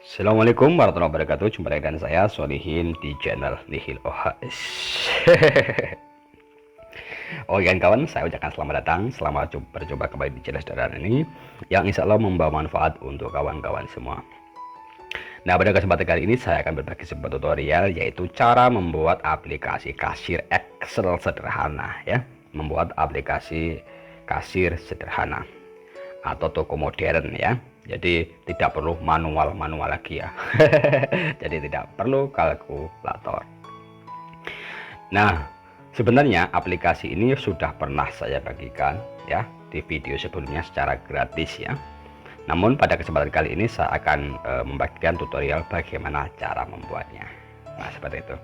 Assalamualaikum warahmatullahi wabarakatuh. Jumpa lagi dengan saya Solihin di channel Nihil OHS. Oke kawan, saya ucapkan selamat datang, selamat berjumpa kembali di channel saudara ini yang insya Allah membawa manfaat untuk kawan-kawan semua. Nah, pada kesempatan kali ini saya akan berbagi sebuah tutorial, yaitu cara membuat aplikasi kasir Excel sederhana ya. Membuat aplikasi kasir sederhana atau toko modern ya. Jadi tidak perlu manual lagi ya. Jadi tidak perlu kalkulator. Nah, sebenarnya aplikasi ini sudah pernah saya bagikan ya di video sebelumnya secara gratis ya. Namun pada kesempatan kali ini saya akan membagikan tutorial bagaimana cara membuatnya. Nah, seperti itu.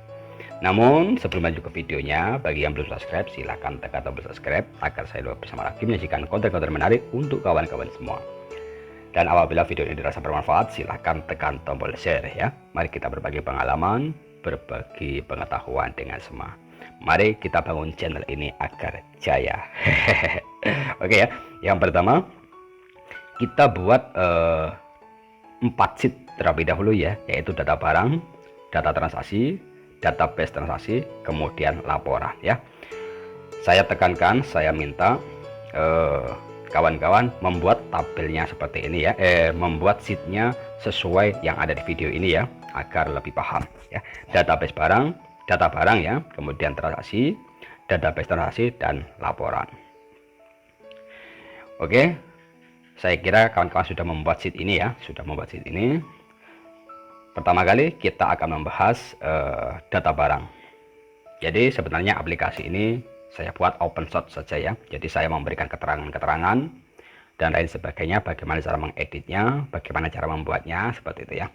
Namun sebelum lanjut ke videonya, bagi yang belum subscribe silahkan tekan tombol subscribe agar saya bersama lagi menyajikan konten-konten menarik untuk kawan-kawan semua. Dan apabila video ini dirasa bermanfaat, silahkan tekan tombol share ya. Mari kita berbagi pengalaman, berbagi pengetahuan dengan semua. Mari kita bangun channel ini agar jaya. Oke ya, yang pertama kita buat 4 sheet terlebih dahulu ya, yaitu data barang, data transaksi, database transaksi, kemudian laporan ya. Saya tekankan, saya minta kawan-kawan membuat tabelnya seperti ini ya, membuat sheetnya sesuai yang ada di video ini ya, agar lebih paham ya. Database barang, data barang ya, kemudian transaksi, database transaksi, dan laporan. Oke, saya kira kawan-kawan sudah membuat sheet ini ya, sudah membuat sheet ini. Pertama kali kita akan membahas data barang. Jadi sebenarnya aplikasi ini saya buat open source saja ya. Jadi saya memberikan keterangan-keterangan dan lain sebagainya, bagaimana cara mengeditnya, bagaimana cara membuatnya, seperti itu ya.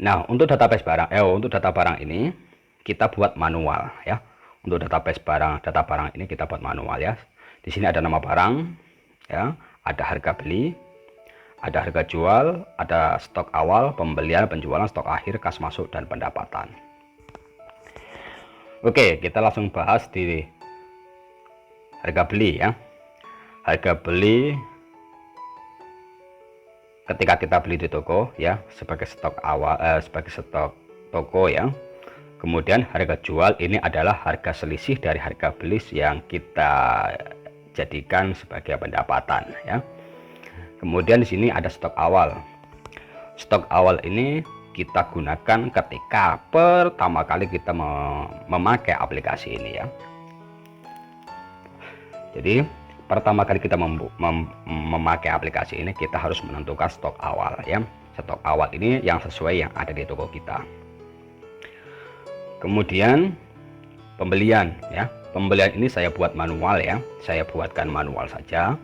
Nah, untuk database barang, untuk data barang ini kita buat manual ya. Untuk database barang, data barang ini kita buat manual ya. Di sini ada nama barang ya, ada harga beli, ada harga jual, ada stok awal, pembelian, penjualan, stok akhir, kas masuk, dan pendapatan. Oke, kita langsung bahas di harga beli ya. Harga beli ketika kita beli di toko ya, sebagai stok awal, sebagai stok toko ya. Kemudian harga jual ini adalah harga selisih dari harga beli yang kita jadikan sebagai pendapatan ya. Kemudian di sini ada stok awal. Stok awal ini kita gunakan ketika pertama kali kita memakai aplikasi ini ya. Jadi pertama kali kita memakai aplikasi ini, kita harus menentukan stok awal ya. Stok awal ini yang sesuai yang ada di toko kita. Kemudian pembelian ya. Pembelian ini saya buat manual ya. Saya buatkan manual saja.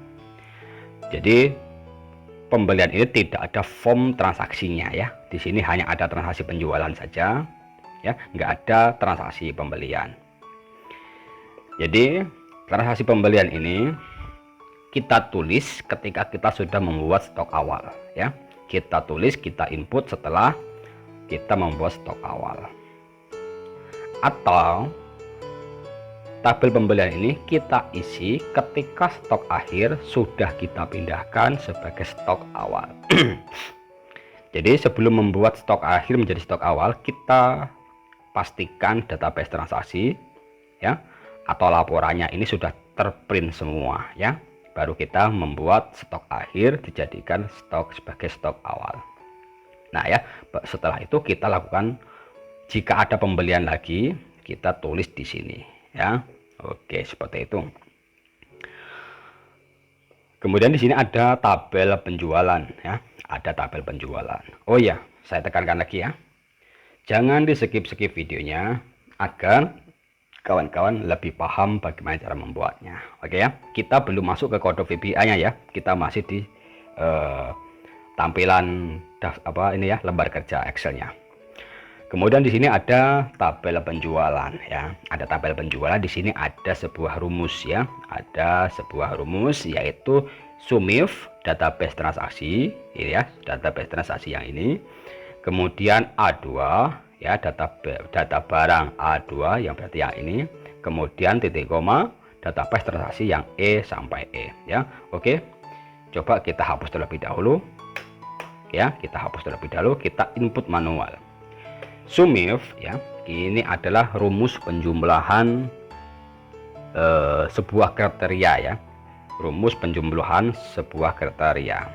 Jadi pembelian ini tidak ada form transaksinya ya. Di sini hanya ada transaksi penjualan saja ya, nggak ada transaksi pembelian. Jadi transaksi pembelian ini kita tulis ketika kita sudah membuat stok awal ya. Kita tulis, kita input setelah kita membuat stok awal. Atau tabel pembelian ini kita isi ketika stok akhir sudah kita pindahkan sebagai stok awal. Jadi sebelum membuat stok akhir menjadi stok awal, kita pastikan database transaksi ya, atau laporannya ini sudah terprint semua ya. Baru kita membuat stok akhir dijadikan stok sebagai stok awal. Nah ya, setelah itu kita lakukan, jika ada pembelian lagi kita tulis di sini ya. Oke, seperti itu. Kemudian di sini ada tabel penjualan ya, ada tabel penjualan. Oh ya, saya tekankan lagi ya, jangan di skip videonya agar kawan-kawan lebih paham bagaimana cara membuatnya. Oke ya, kita belum masuk ke kode VBA-nya ya, kita masih di tampilan lembar kerja Excel-nya. Kemudian di sini ada tabel penjualan ya. Ada tabel penjualan, di sini ada sebuah rumus ya. Ada sebuah rumus yaitu SUMIF database transaksi ya, database transaksi yang ini. Kemudian A2 ya, data barang A2 yang berarti yang ini. Kemudian titik koma database transaksi yang E sampai E ya. Oke. Coba kita hapus terlebih dahulu. ya, kita hapus terlebih dahulu, kita input manual. SUMIF ya, ini adalah rumus penjumlahan sebuah kriteria ya, rumus penjumlahan sebuah kriteria.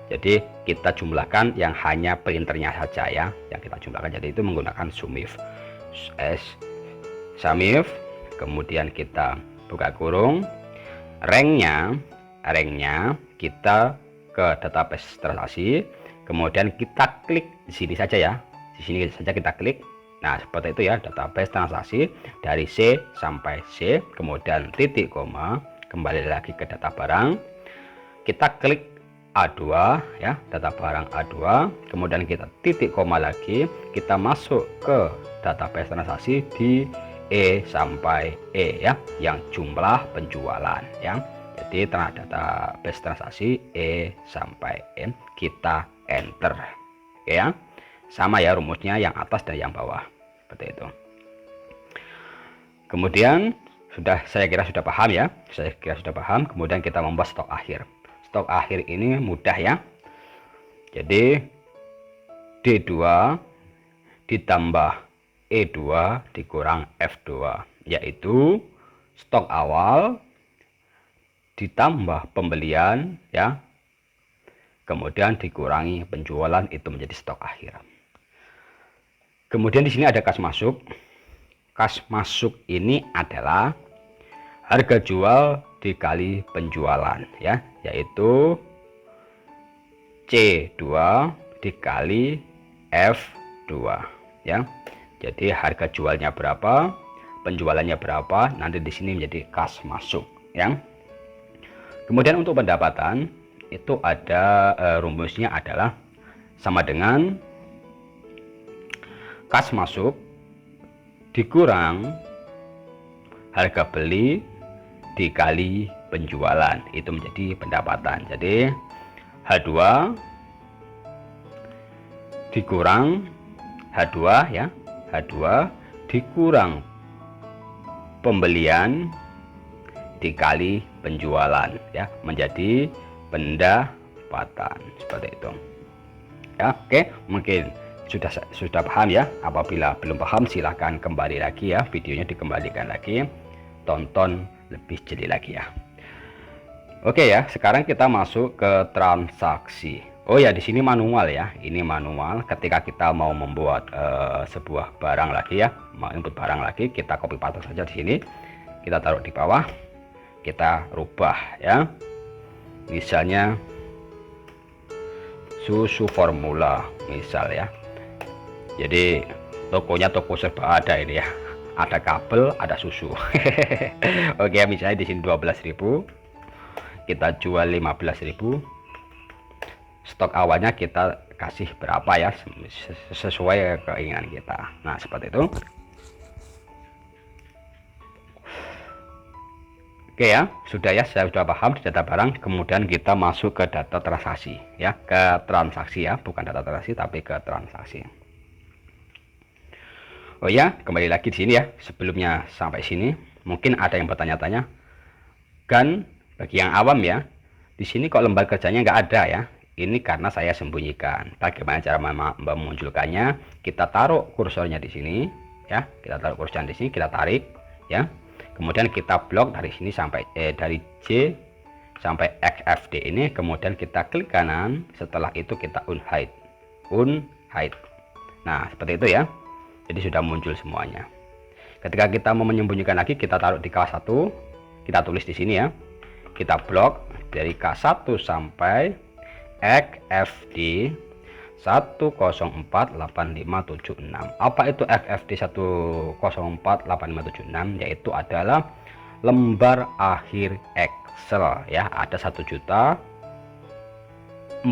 Jadi kita jumlahkan yang hanya printernya saja ya, yang kita jumlahkan. Jadi itu menggunakan SUMIF. SUMIF, kemudian kita buka kurung, ranknya kita ke database transaksi, kemudian kita klik di sini saja ya, di sini saja kita klik. Nah seperti itu ya, database transaksi dari C sampai C, kemudian titik koma, kembali lagi ke data barang, kita klik A2 ya, data barang A2, kemudian kita titik koma lagi, kita masuk ke database transaksi di E sampai E ya, yang jumlah penjualan ya. Jadi database transaksi E sampai M, kita enter. Oke ya, sama ya rumusnya yang atas dan yang bawah, seperti itu. Kemudian saya kira sudah paham ya, kemudian kita membuat stok akhir. Stok akhir ini mudah ya, jadi D2 ditambah E2 dikurang F2, yaitu stok awal ditambah pembelian ya, kemudian dikurangi penjualan, itu menjadi stok akhir. Kemudian di sini ada kas masuk. Kas masuk ini adalah harga jual dikali penjualan ya, yaitu C2 dikali F2 ya. Jadi harga jualnya berapa, penjualannya berapa, nanti di sini menjadi kas masuk ya. Kemudian untuk pendapatan itu ada rumusnya adalah sama dengan kas masuk dikurang harga beli dikali penjualan, itu menjadi pendapatan. Jadi H2 dikurang H2 ya, H2 dikurang pembelian dikali penjualan ya, menjadi pendapatan, seperti itu ya. Oke, mungkin sudah paham ya. Apabila belum paham silahkan kembali lagi ya, videonya dikembalikan lagi, tonton lebih jeli lagi ya. Oke ya, sekarang kita masuk ke transaksi. Oh ya, di sini manual ya, ini manual. Ketika kita mau membuat sebuah barang lagi ya, mau input barang lagi, kita copy paste saja di sini, kita taruh di bawah, kita rubah ya, misalnya susu formula misal ya. Jadi tokonya toko serba ada ini ya, ada kabel, ada susu. Oke, misalnya di sini 12.000, kita jual 15.000, stok awalnya kita kasih berapa ya, sesuai keinginan kita. Nah seperti itu. Oke ya, sudah ya, saya sudah paham di data barang. Kemudian kita masuk ke data transaksi ya, ke transaksi ya, bukan data transaksi tapi ke transaksi. Oh ya, kembali lagi di sini ya. Sebelumnya sampai sini, mungkin ada yang bertanya-tanya. Kan bagi yang awam ya, di sini kok lembar kerjanya nggak ada ya. Ini karena saya sembunyikan. Bagaimana cara memunculkannya? Kita taruh kursornya di sini ya. Kita taruh kursornya di sini, kita tarik ya. Kemudian kita blok dari sini sampai dari J sampai XFD ini. Kemudian kita klik kanan. Setelah itu kita unhide. Nah seperti itu ya. Jadi sudah muncul semuanya. Ketika kita mau menyembunyikan lagi, kita taruh di K1, kita tulis di sini ya. Kita blok dari K1 sampai XFD 1048576. Apa itu XFD 1048576? Yaitu adalah lembar akhir Excel ya. Ada 1.048.576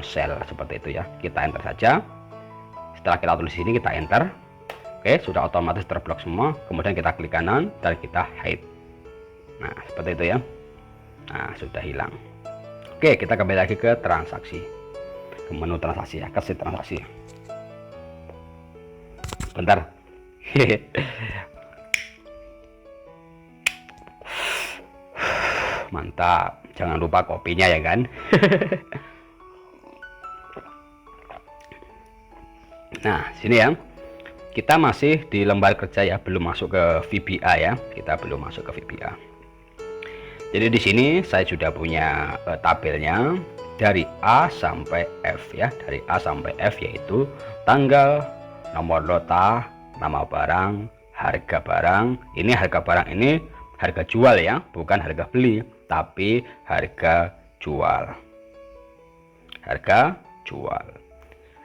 sel, seperti itu ya. Kita enter saja. Setelah kita tulis sini, kita enter. Oke, sudah otomatis terblok semua. Kemudian kita klik kanan dan kita hide. Nah seperti itu ya. Nah sudah hilang. Oke, kita kembali lagi ke transaksi, ke menu transaksi ya, ke sheet transaksi. Bentar. mantap. Jangan lupa kopinya ya kan. Nah, sini ya. Kita masih di lembar kerja ya, belum masuk ke VBA ya. Kita belum masuk ke VBA. Jadi di sini saya sudah punya tabelnya dari A sampai F ya, dari A sampai F yaitu tanggal, nomor nota, nama barang, harga barang. Ini harga barang ini harga jual ya, bukan harga beli, tapi harga jual. Harga jual.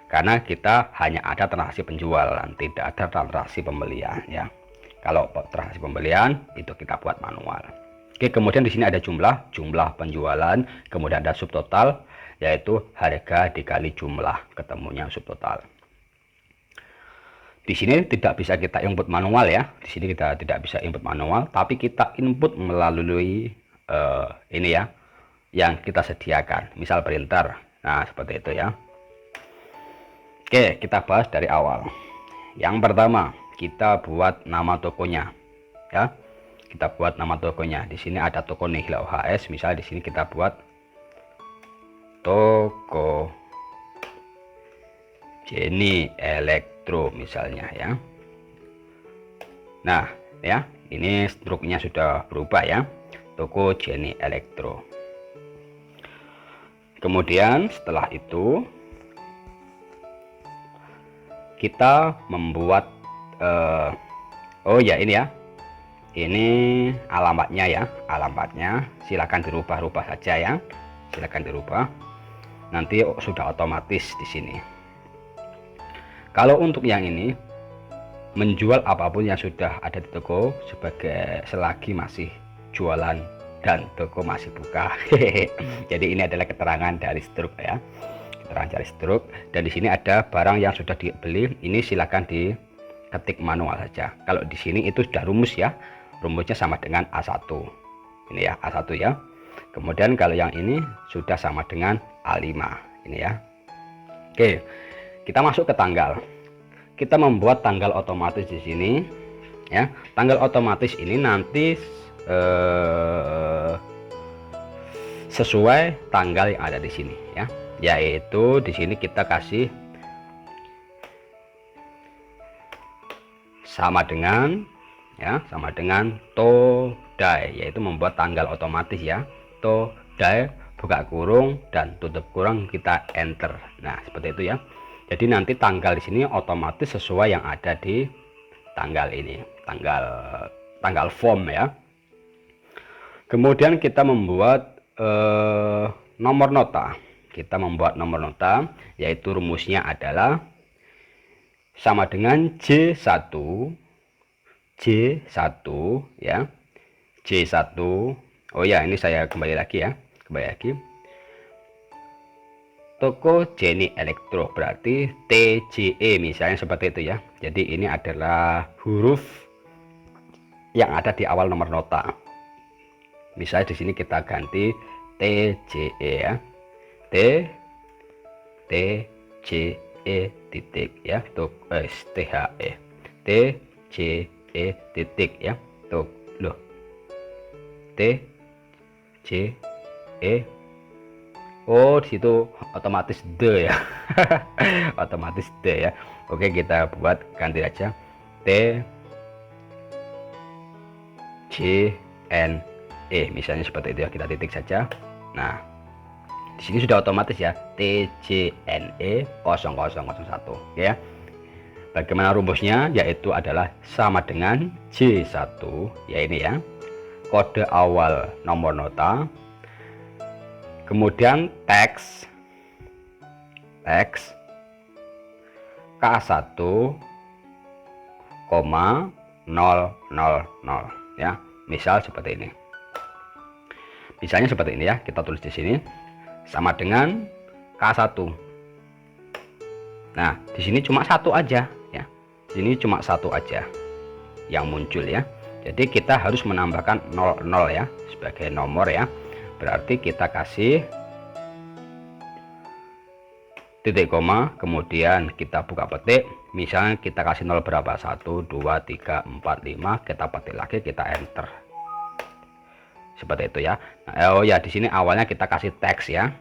Karena kita hanya ada transaksi penjualan, tidak ada transaksi pembelian ya. Kalau transaksi pembelian itu kita buat manual. Oke, kemudian di sini ada jumlah penjualan, kemudian ada subtotal yaitu harga dikali jumlah, ketemunya subtotal. Di sini tidak bisa kita input manual ya. Di sini kita tidak bisa input manual, tapi kita input melalui ini ya yang kita sediakan, misal printer. Nah, seperti itu ya. Oke, kita bahas dari awal. Yang pertama, kita buat nama tokonya ya. Kita buat nama tokonya. Di sini ada toko Nihila OHS, misal di sini kita buat toko Jenny Elektro misalnya ya. Nah, ya, ini struknya sudah berubah ya. Toko Jenny Elektro. Kemudian setelah itu kita membuat oh ya ini ya. Ini alamatnya ya, alamatnya silakan dirubah-rubah saja ya, silakan dirubah. Nanti sudah otomatis di sini. Kalau untuk yang ini menjual apapun yang sudah ada di toko selagi masih jualan dan toko masih buka. Jadi ini adalah keterangan dari struk ya, keterangan dari struk. Dan di sini ada barang yang sudah dibeli, ini silakan diketik manual saja. Kalau di sini itu sudah rumus ya. Rumusnya sama dengan A1 ini ya, A1 ya. Kemudian kalau yang ini sudah sama dengan A5 ini ya. Oke, kita masuk ke tanggal. Kita membuat tanggal otomatis di sini ya. Tanggal otomatis ini nanti sesuai tanggal yang ada di sini ya, yaitu di sini kita kasih sama dengan ya, sama dengan todai, yaitu membuat tanggal otomatis ya. Todai buka kurung dan tutup kurung, kita enter. Nah, seperti itu ya. Jadi nanti tanggal di sini otomatis sesuai yang ada di tanggal ini, tanggal form ya. Kemudian kita membuat nomor nota. Kita membuat nomor nota, yaitu rumusnya adalah sama dengan J1 ya, J1. Oh ya, ini saya kembali lagi ya, toko Jenny Elektro berarti TJE misalnya seperti itu ya. Jadi ini adalah huruf yang ada di awal nomor nota. Misalnya di sini kita ganti TJE ya, TJE titik ya, THE TJE titik ya, tuh loh, T C E. Oh, di situ otomatis D ya. Otomatis D ya. Oke, kita buat ganti aja T C N E misalnya seperti itu ya, kita titik saja. Nah, di sini sudah otomatis ya, TJNE 0001 ya. Bagaimana rumusnya? Yaitu adalah sama dengan J1 ya, ini ya, kode awal nomor nota, kemudian teks K1, 000 ya. Misal seperti ini. Misalnya seperti ini ya, kita tulis di sini sama dengan K1. Nah, di sini cuma satu aja ya. Di sini cuma satu aja yang muncul ya. Jadi kita harus menambahkan 00 ya sebagai nomor ya. Berarti kita kasih titik koma, kemudian kita buka petik. Misalnya kita kasih 0 berapa? 1 2 3 4 5, kita petik lagi, kita enter. seperti itu ya. Nah, oh ya, di sini awalnya kita kasih teks ya,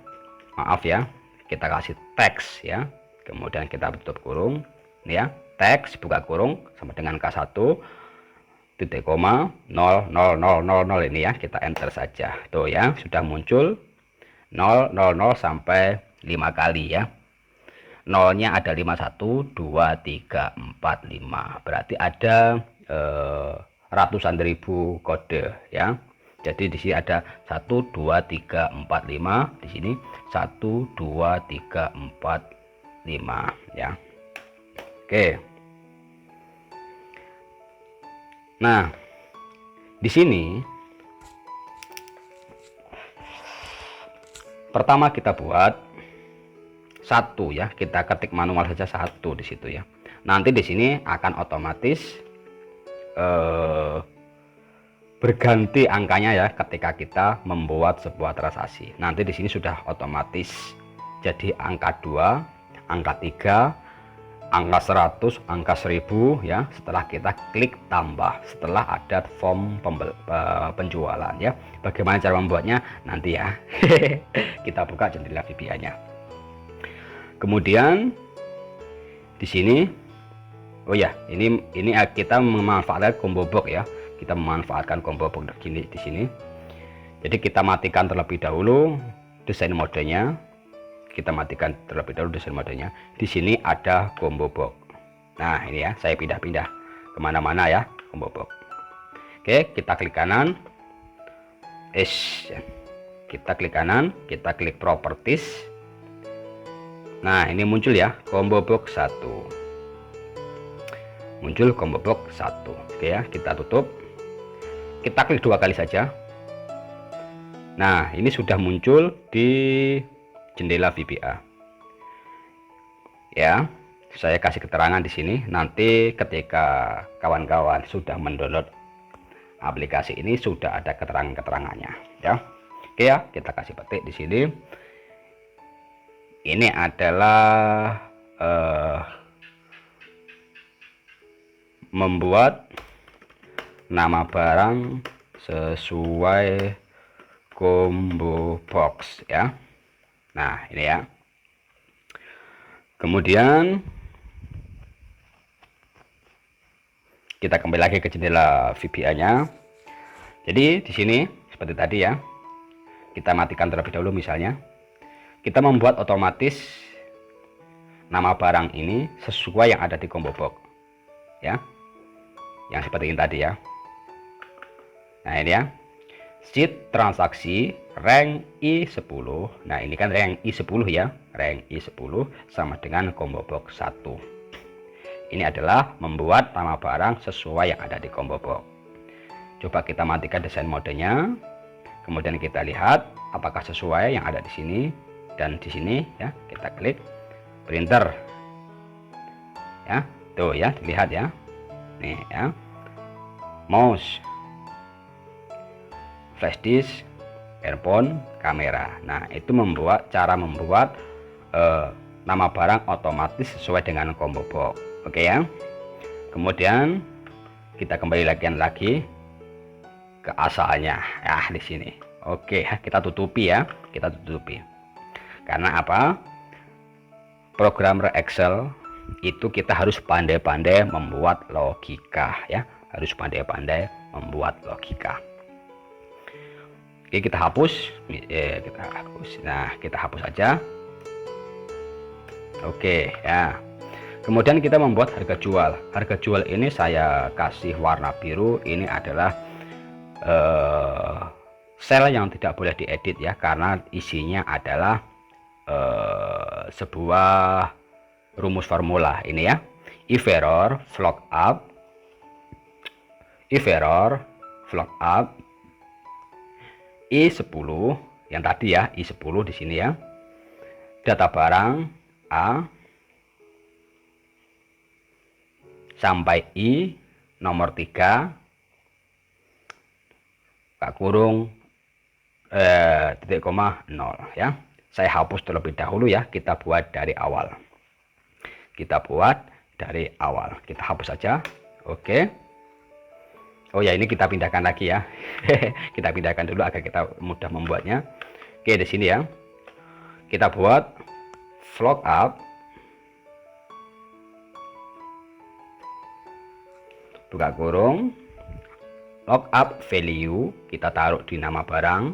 maaf ya, kita kasih teks ya, kemudian kita tutup kurung ini ya, teks buka kurung sama dengan K1 titik koma 00000 ini ya, kita enter saja tuh ya, sudah muncul 000 sampai 5 kali ya. Nolnya ada 51 2 3 4 5, berarti ada ratusan ribu kode ya. Jadi di sini ada 1 2 3 4 5, di sini 1 2 3 4 5 ya. Oke. Nah, di sini pertama kita buat satu ya, kita ketik manual saja satu di situ ya. Nanti di sini akan otomatis berganti angkanya ya ketika kita membuat sebuah transaksi. Nanti di sini sudah otomatis jadi angka 2, angka 3, angka 100, angka 1000 ya, setelah kita klik tambah setelah ada form penjualan ya. Bagaimana cara membuatnya nanti ya. Kita buka jendela VBA-nya. Kemudian di sini, oh ya, ini kita memanfaatkan combo box ya. Kita memanfaatkan combo box gini di sini. Jadi kita matikan terlebih dahulu desain modenya. Kita matikan terlebih dahulu desain modenya. Di sini ada combo box. Nah ini ya, saya pindah-pindah kemana-mana ya combo box. Oke, kita klik kanan. Kita klik kanan, kita klik properties. Nah ini muncul ya combo box 1, muncul combo box 1. Oke ya, kita tutup, kita klik 2 kali saja. Nah ini sudah muncul di jendela VBA ya. Saya kasih keterangan di sini, nanti ketika kawan-kawan sudah mendownload aplikasi ini sudah ada keterangan-keterangannya ya. Oke ya, kita kasih petik di sini. Ini adalah membuat nama barang sesuai combo box ya. Nah ini ya. Kemudian kita kembali lagi ke jendela VBA-nya. Jadi di sini seperti tadi ya, kita matikan terlebih dahulu. Misalnya kita membuat otomatis nama barang ini sesuai yang ada di combo box ya, yang seperti ini tadi ya. Nah ini ya, sheet transaksi rank I10. Nah ini kan rank I10 ya, rank I10 sama dengan combo box 1. Ini adalah membuat nama barang sesuai yang ada di combo box. Coba kita matikan desain modenya, kemudian kita lihat apakah sesuai yang ada di sini. Dan di sini ya, kita klik printer ya, tuh ya, dilihat ya, nih ya, mouse, flash disk, earphone, kamera. Nah itu cara membuat nama barang otomatis sesuai dengan combo box. Oke ya. Kemudian kita kembali lagi ke asalnya ya di sini. Oke, kita tutupi ya, kita tutupi. Karena apa? Programmer Excel itu kita harus pandai-pandai membuat logika ya, harus pandai-pandai membuat logika. Oke, kita hapus, kita hapus. Nah kita hapus saja. Oke ya. Kemudian kita membuat harga jual. Harga jual ini saya kasih warna biru. Ini adalah sel yang tidak boleh diedit ya, karena isinya adalah sebuah rumus formula ini ya. If error float up, if error float up I10 yang tadi ya, I10 di sini ya. Data barang A sampai I nomor 3 kurung titik koma 0 ya. Saya hapus terlebih dahulu ya, kita buat dari awal. Kita buat dari awal, kita hapus saja. Oke. Oh ya, ini kita pindahkan lagi ya. Kita pindahkan dulu agar kita mudah membuatnya. Oke, di sini ya. Kita buat float up. Buka kurung. Lock up value, kita taruh di nama barang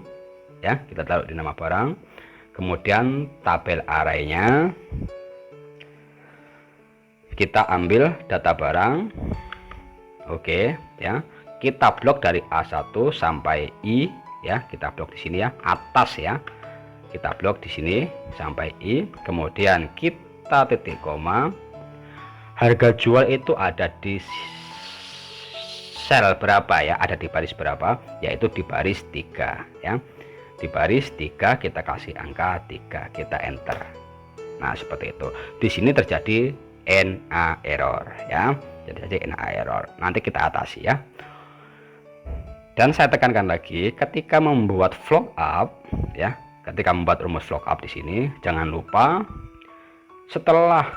ya, kita taruh di nama barang. Kemudian tabel arraynya kita ambil data barang. Oke ya, kita blok dari A1 sampai I ya, kita blok di sini ya, atas ya. Kita blok di sini sampai I, kemudian kita titik koma. Harga jual itu ada di sel berapa ya, ada di baris berapa, yaitu di baris 3 ya. Di baris 3 kita kasih angka 3, kita enter. Nah, seperti itu. Di sini terjadi NA error ya. Jadi NA error. Nanti kita atasi ya. Dan saya tekankan lagi, ketika membuat float up ya, ketika membuat rumus float up di sini, jangan lupa setelah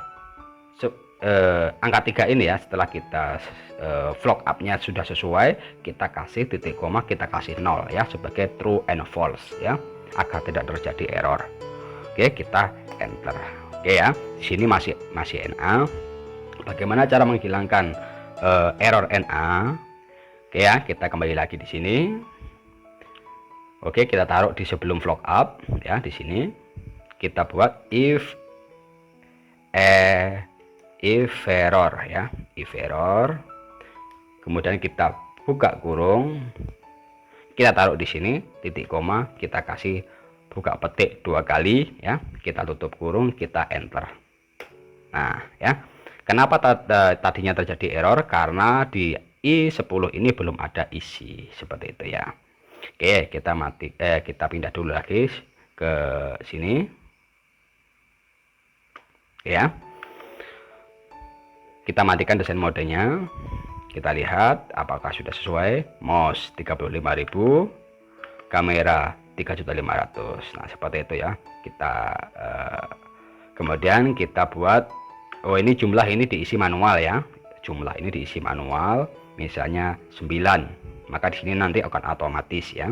angka 3 ini ya, setelah kita float up-nya sudah sesuai, kita kasih titik koma, kita kasih 0 ya, sebagai true and false ya, agar tidak terjadi error. Oke, kita enter. Oke ya, di sini masih NA. Bagaimana cara menghilangkan error NA? Oke ya, kita kembali lagi di sini. Oke, kita taruh di sebelum float up ya, di sini kita buat if error ya, if error. Kemudian kita buka kurung, kita taruh di sini titik koma, kita kasih buka petik 2 kali ya, kita tutup kurung, kita enter. Nah ya, kenapa tadinya terjadi error? Karena di I10 ini belum ada isi, seperti itu ya. Oke, kita pindah dulu lagi ke sini ya. Kita matikan desain modenya. Kita lihat apakah sudah sesuai. Mouse 35.000, kamera 3.500.000. Nah, seperti itu ya. Kita kemudian kita buat, oh ini jumlah ini diisi manual ya. Jumlah ini diisi manual, misalnya 9. Maka di sini nanti akan otomatis ya.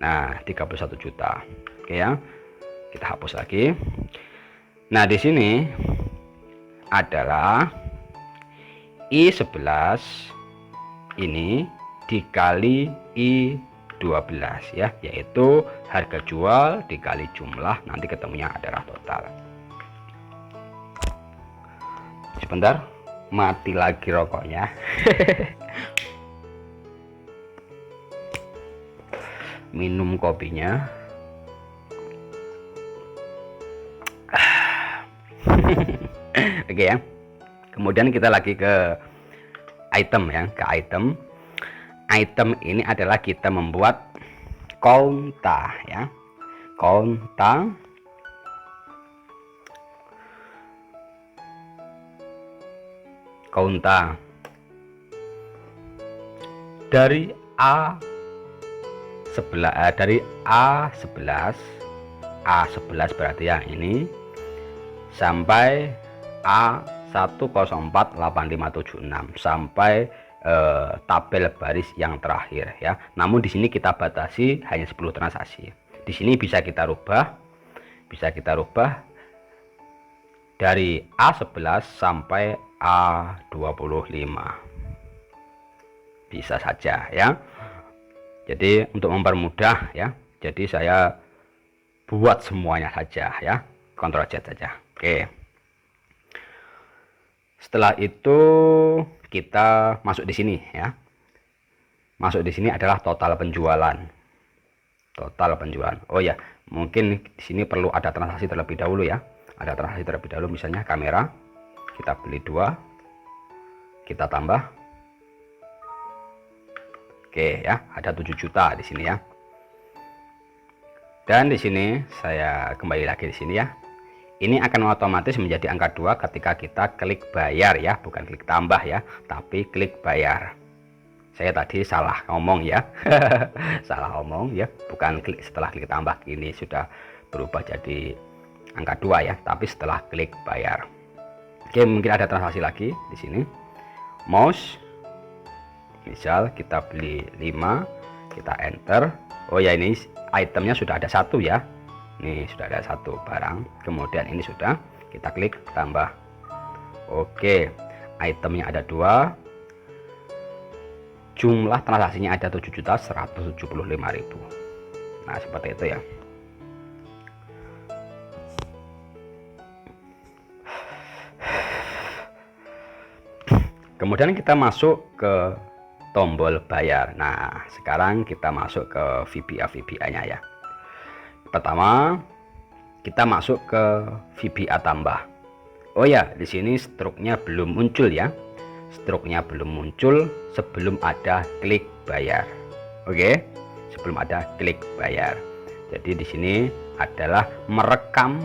Nah, 31 juta. Oke ya. Kita hapus lagi. Nah, di sini adalah I11 ini dikali I12 ya, yaitu harga jual dikali jumlah, nanti ketemunya adalah total. Sebentar, mati lagi rokoknya. Minum kopinya. Oke ya. Kemudian kita lagi ke item ya, ke item. Item ini adalah kita membuat konta ya. Konta. Konta. Dari dari A11 berarti ya ini sampai A1048576 sampai tabel baris yang terakhir ya. Namun di sini kita batasi hanya 10 transaksi. Di sini bisa kita rubah dari A11 sampai A25. Bisa saja ya. Jadi untuk mempermudah ya. Jadi saya buat semuanya saja ya. Ctrl Z saja. Oke. Setelah itu kita masuk di sini ya. Masuk di sini adalah total penjualan. Total penjualan. Oh ya, mungkin di sini perlu ada transaksi terlebih dahulu ya. Ada transaksi terlebih dahulu, misalnya kamera. Kita beli 2. Kita tambah. Oke ya, ada 7 juta di sini ya. Dan di sini saya kembali lagi di sini ya. Ini akan otomatis menjadi angka 2 ketika kita klik bayar ya, bukan klik tambah ya, tapi klik bayar. Saya tadi salah ngomong ya. Salah ngomong ya, bukan klik setelah klik tambah, ini sudah berubah jadi angka 2 ya, tapi setelah klik bayar. Oke, mungkin ada transaksi lagi di sini. Mouse Misal kita beli 5, kita enter. Oh ya, ini itemnya sudah ada satu ya. Nih sudah ada satu barang. Kemudian ini sudah, kita klik tambah. Oke, itemnya ada 2. Jumlah transaksinya ada 7.175.000. Nah, seperti itu ya. Kemudian kita masuk ke tombol bayar. Nah, sekarang kita masuk ke VBA-nya ya. Pertama, kita masuk ke VBA tambah. Oh ya, di sini struknya belum muncul ya. Struknya belum muncul sebelum ada klik bayar. Oke, sebelum ada klik bayar. Jadi di sini adalah merekam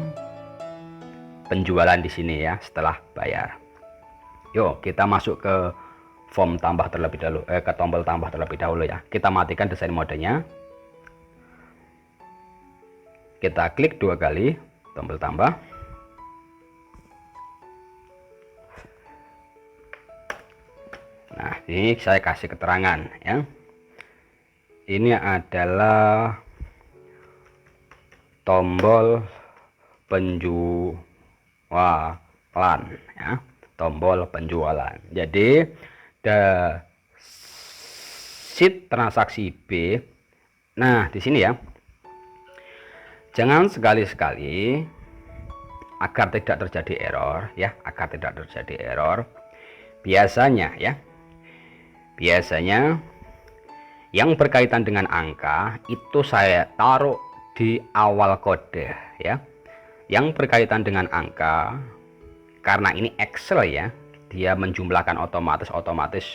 penjualan di sini ya setelah bayar. Yuk kita masuk ke form tambah terlebih dahulu, ke tombol tambah terlebih dahulu ya. Kita matikan desain modenya. Kita klik 2 kali tombol tambah. Nah, ini saya kasih keterangan ya. Ini adalah tombol penjualan ya. Tombol penjualan. Jadi sheet transaksi B. Nah, di sini ya. Jangan sekali-sekali agar tidak terjadi error ya, agar tidak terjadi error. Biasanya ya. Biasanya yang berkaitan dengan angka itu saya taruh di awal kode ya. Yang berkaitan dengan angka, karena ini Excel ya, dia menjumlahkan otomatis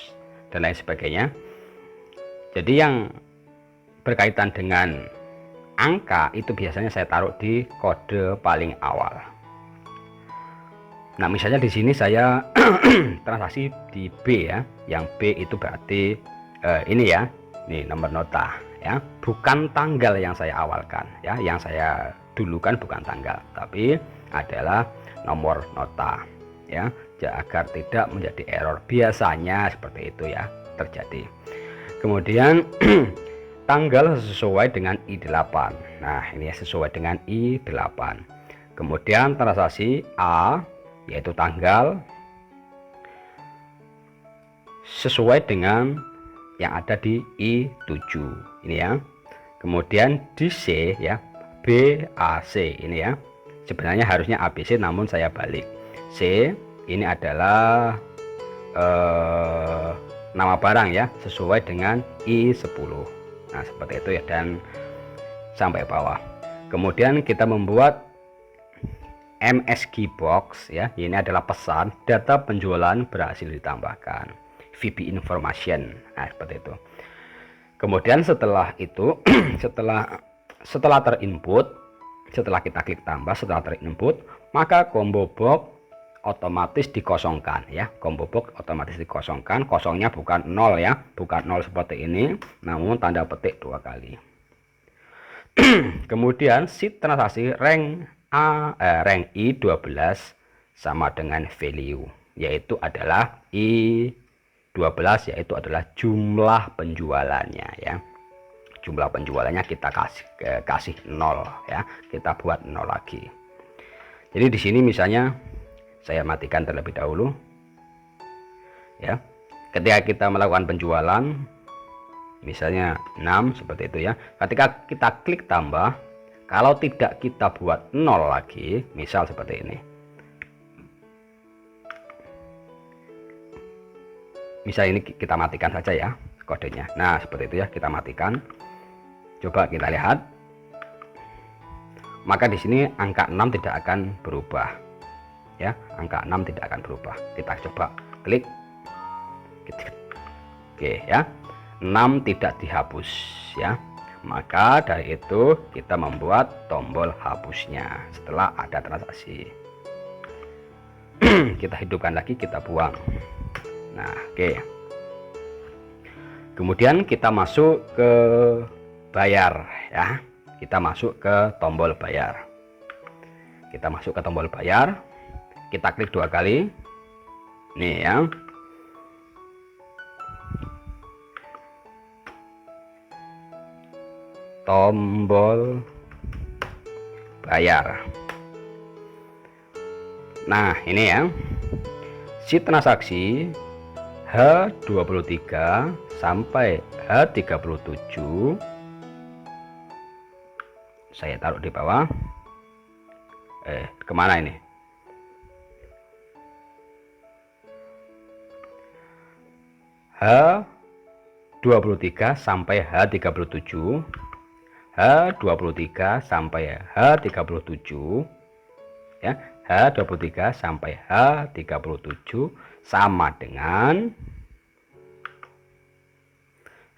dan lain sebagainya. Jadi yang berkaitan dengan angka itu biasanya saya taruh di kode paling awal. Nah, misalnya di sini saya transaksi di B ya, yang B itu berarti ini ya, ini nomor nota ya, bukan tanggal yang saya awalkan ya, yang saya dulukan bukan tanggal, tapi adalah nomor nota ya, agar tidak menjadi error. Biasanya seperti itu ya terjadi. Kemudian tanggal sesuai dengan I8. Nah, ini sesuai dengan I8. Kemudian transaksi A yaitu tanggal sesuai dengan yang ada di I7 ini ya. Kemudian di C ya, BAC ini ya. Sebenarnya harusnya ABC namun saya balik. C ini adalah nama barang ya, sesuai dengan I10. Nah, seperti itu ya, dan sampai bawah. Kemudian kita membuat MSG box ya, ini adalah pesan data penjualan berhasil ditambahkan, VB information. Nah, seperti itu. Kemudian setelah itu setelah terinput, setelah kita klik tambah, setelah terinput, maka combo box otomatis dikosongkan ya. Combo box otomatis dikosongkan. Kosongnya bukan 0 ya, bukan 0 seperti ini, namun tanda petik 2 kali. Kemudian sheet transaksi rank rank I12 sama dengan value, yaitu adalah I12, yaitu adalah jumlah penjualannya ya. Jumlah penjualannya kita kasih 0 ya, kita buat 0 lagi. Jadi di sini misalnya saya matikan terlebih dahulu ya. Ketika kita melakukan penjualan misalnya 6 seperti itu ya, ketika kita klik tambah, kalau tidak kita buat 0 lagi, misal seperti ini, misal ini kita matikan saja ya kodenya. Nah, seperti itu ya, kita matikan. Coba kita lihat, maka di sini angka 6 tidak akan berubah ya, angka 6 tidak akan berubah. Kita coba klik. Oke ya, 6 tidak dihapus ya. Maka dari itu kita membuat tombol hapusnya setelah ada transaksi. Kita hidupkan lagi, kita buang. Nah, oke. Kemudian kita masuk ke bayar ya. Kita masuk ke tombol bayar. Kita masuk ke tombol bayar. Kita klik 2 kali. Nih ya. tombol bayar. Nah, ini ya, sheet transaksi H23 sampai H37 saya taruh di bawah. Kemana ini? H23 sampai H37, H23 sampai H37 ya, H23 sampai H37 sama dengan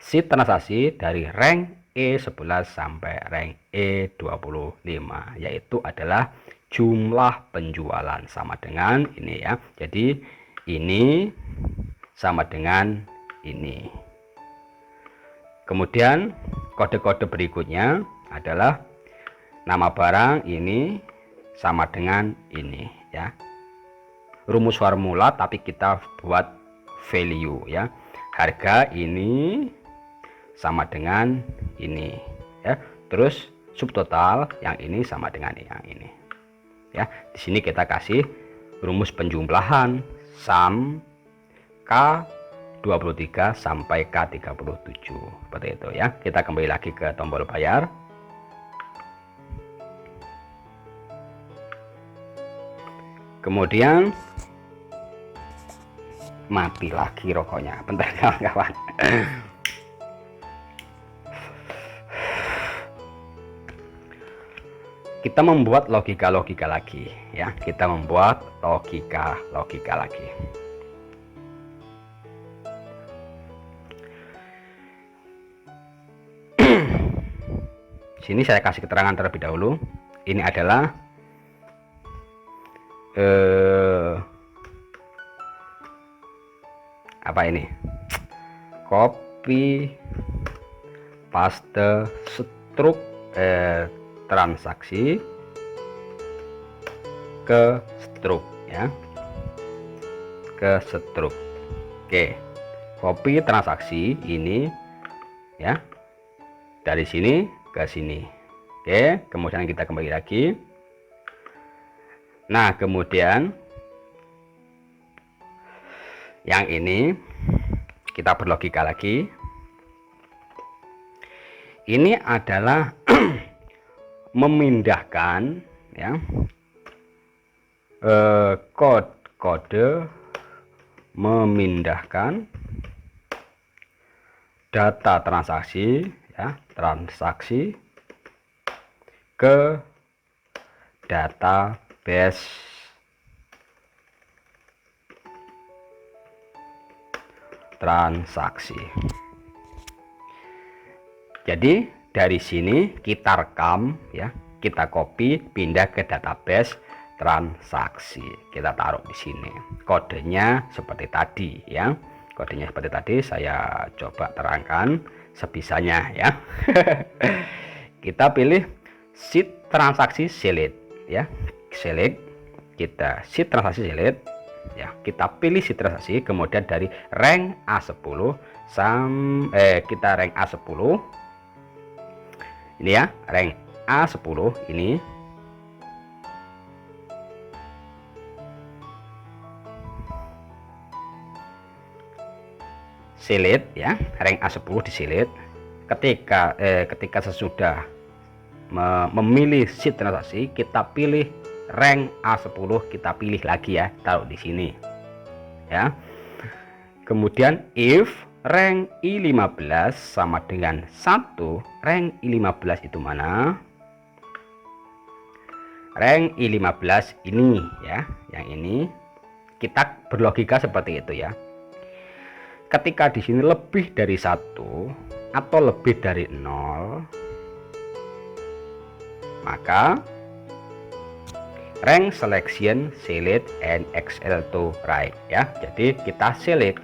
sheet transaksi dari rank E11 sampai rank E25, yaitu adalah jumlah penjualan sama dengan ini ya. Jadi ini sama dengan ini. Kemudian kode-kode berikutnya adalah nama barang ini sama dengan ini ya. Rumus formula tapi kita buat value ya. Harga ini sama dengan ini ya. Terus subtotal yang ini sama dengan yang ini ya. Di sini kita kasih rumus penjumlahan sum K23 sampai K37 seperti itu ya. Kita kembali lagi ke tombol bayar. Kemudian mati lagi rokoknya, bentar kawan-kawan. Kita membuat logika-logika lagi ya. Kita membuat logika-logika lagi. Sini saya kasih keterangan terlebih dahulu. Ini adalah apa ini? Copy paste struk transaksi ke struk ya. Ke struk. Oke. Copy transaksi ini ya. Dari sini ke sini. Oke, kemudian kita kembali lagi. Nah, kemudian yang ini kita berlogika lagi. Ini adalah memindahkan ya, kode memindahkan data transaksi ya, transaksi ke database transaksi. Jadi dari sini kita rekam ya, kita copy pindah ke database transaksi. Kita taruh di sini. Kodenya seperti tadi ya. Kodenya seperti tadi saya coba terangkan sebisanya ya. Kita pilih sheet transaksi select ya. Select, kita sheet transaksi select ya, kita pilih sheet transaksi, kemudian dari rank A10 kita rank A10 ini ya, rank A10 ini select ya, rank A10 di select. Ketika sesudah memilih sheet transaksi, kita pilih rank A10, kita pilih lagi ya, taruh di sini ya. Kemudian if rank I15 sama dengan 1, rank I15 itu mana? Rank I15 ini ya, yang ini. Kita berlogika seperti itu ya. Ketika di sini lebih dari 1 atau lebih dari 0, maka rank selection select and excel to right ya. Jadi kita select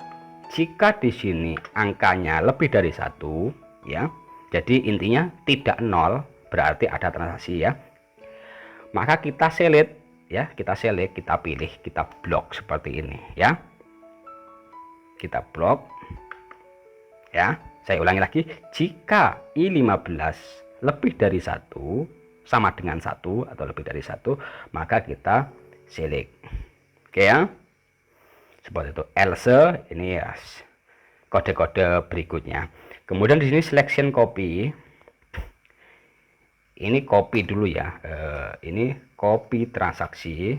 jika di sini angkanya lebih dari 1 ya. Jadi intinya tidak 0, berarti ada transaksi ya. Maka kita select ya, kita select, kita pilih, kita blok seperti ini ya. Kita blok ya. Saya ulangi lagi, jika I15 lebih dari satu, sama dengan satu atau lebih dari satu, maka kita select. Oke ya, seperti itu. Else ini ya kode-kode berikutnya. Kemudian di sini selection copy. Ini copy dulu ya. Ini copy transaksi.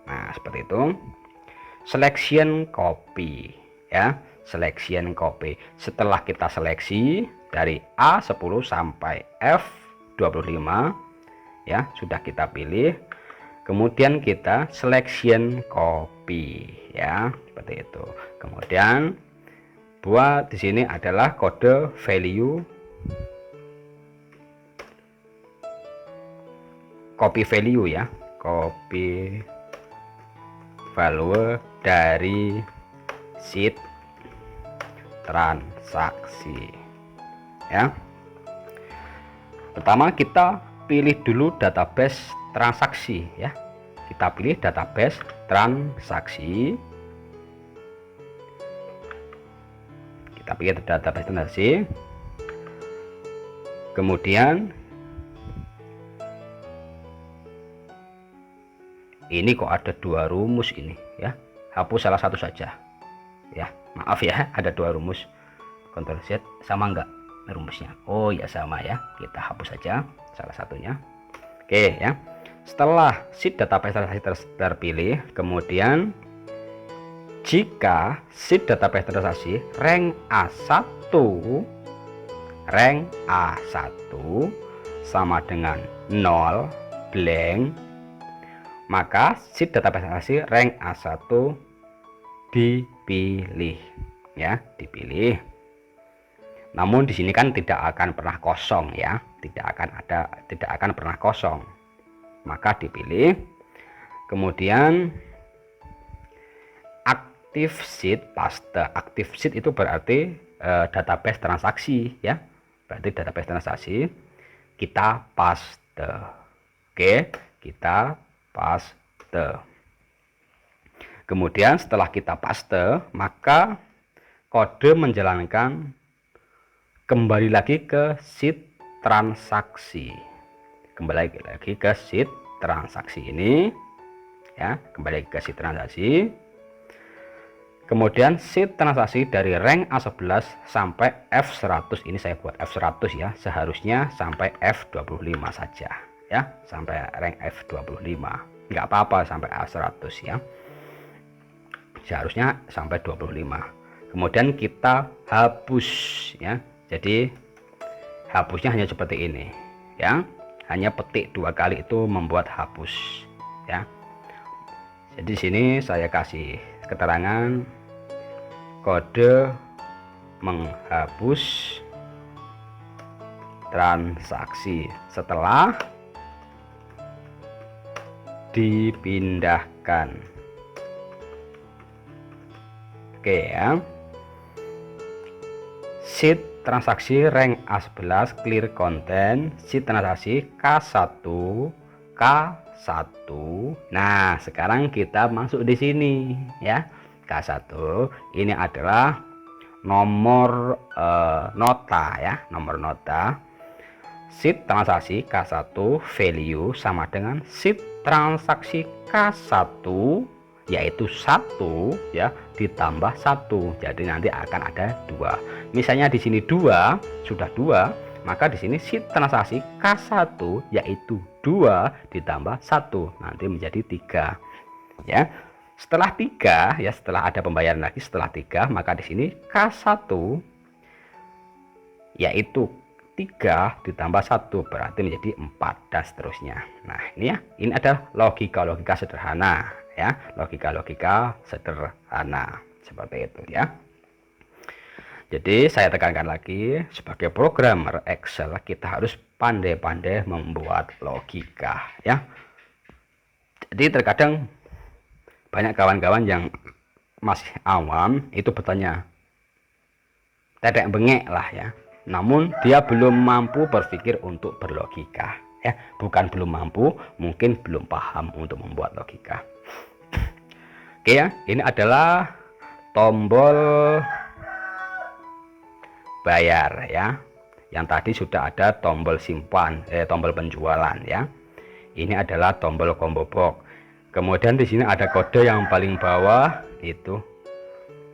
Nah, seperti itu. Selection copy ya. Selection copy. Setelah kita seleksi dari A10 sampai F25 ya, sudah kita pilih. Kemudian kita selection copy ya, seperti itu. Kemudian buat di sini adalah kode value, copy value ya, copy value dari sheet transaksi ya. Pertama kita pilih dulu database transaksi ya. Kita pilih database transaksi. Kita pilih database transaksi. Kemudian ini kok ada dua rumus ini ya. Hapus salah satu saja. Ya, maaf ya, ada dua rumus. Ctrl Z sama enggak rumusnya? Oh ya sama ya. Kita hapus saja salah satunya. Oke ya. Setelah sheet database transaksi terpilih, kemudian jika sheet database transaksi rank A1 sama dengan 0 blank, maka sheet database transaksi rank A1 dipilih ya, dipilih. Namun di sini kan tidak akan pernah kosong ya, tidak akan pernah kosong. Maka dipilih. Kemudian active sheet paste. Active sheet itu berarti database transaksi ya. Berarti database transaksi kita paste. Oke, kita paste. Kemudian setelah kita paste, maka kode menjalankan kembali lagi ke sheet transaksi. Kembali lagi ke sheet transaksi ini ya, kembali ke sheet transaksi. Kemudian sheet transaksi dari rank A11 sampai F100, ini saya buat F100 ya, seharusnya sampai F25 saja ya, sampai rank F25 nggak apa-apa, sampai A100 ya, seharusnya sampai 25. Kemudian kita hapus ya, jadi hapusnya hanya seperti ini ya, hanya petik 2 kali itu membuat hapus ya. Jadi sini saya kasih keterangan kode menghapus transaksi setelah dipindahkan. Oke ya. Sheet transaksi rank A11 clear content, sheet transaksi K1 K1. Nah, sekarang kita masuk di sini ya. K1 ini adalah nomor nota ya, nomor nota. Sheet transaksi K1 value sama dengan sheet transaksi K1 yaitu 1 ya ditambah 1. Jadi nanti akan ada 2. Misalnya di sini 2, sudah 2, maka di sini sheet transaksi K1 yaitu 2 ditambah 1 nanti menjadi 3. Ya. Setelah 3 ya, setelah ada pembayaran lagi setelah 3, maka di sini K1 yaitu 3 ditambah 1 berarti menjadi 4 dan seterusnya. Nah, ini ya, ini ada logika sederhana ya, logika sederhana seperti itu ya. Jadi saya tekankan lagi, sebagai programmer Excel kita harus pandai-pandai membuat logika ya. Jadi terkadang banyak kawan-kawan yang masih awam itu bertanya tetek bengek lah ya, namun dia belum mampu berpikir untuk berlogika ya, bukan belum mampu, mungkin belum paham untuk membuat logika. Oke ya, ini adalah tombol bayar ya. Yang tadi sudah ada tombol simpan, tombol penjualan ya. Ini adalah tombol combo box. Kemudian di sini ada kode yang paling bawah, itu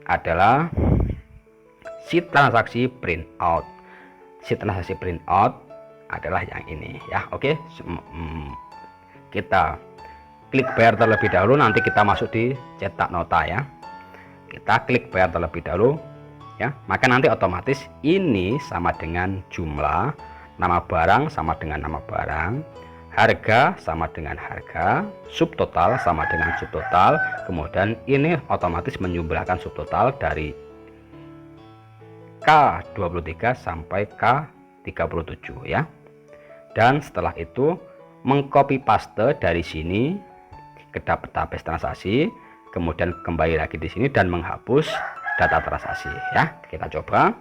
adalah sheet transaksi printout. Sheet transaksi printout adalah yang ini ya. Oke, kita klik bayar terlebih dahulu, nanti kita masuk di cetak nota ya. Kita klik bayar terlebih dahulu ya, maka nanti otomatis ini sama dengan jumlah, nama barang sama dengan nama barang, harga sama dengan harga, subtotal sama dengan subtotal. Kemudian ini otomatis menjumlahkan subtotal dari K23 sampai K37 ya. Dan setelah itu mengcopy paste dari sini ke database transaksi, kemudian kembali lagi di sini dan menghapus data transaksi ya. Kita coba.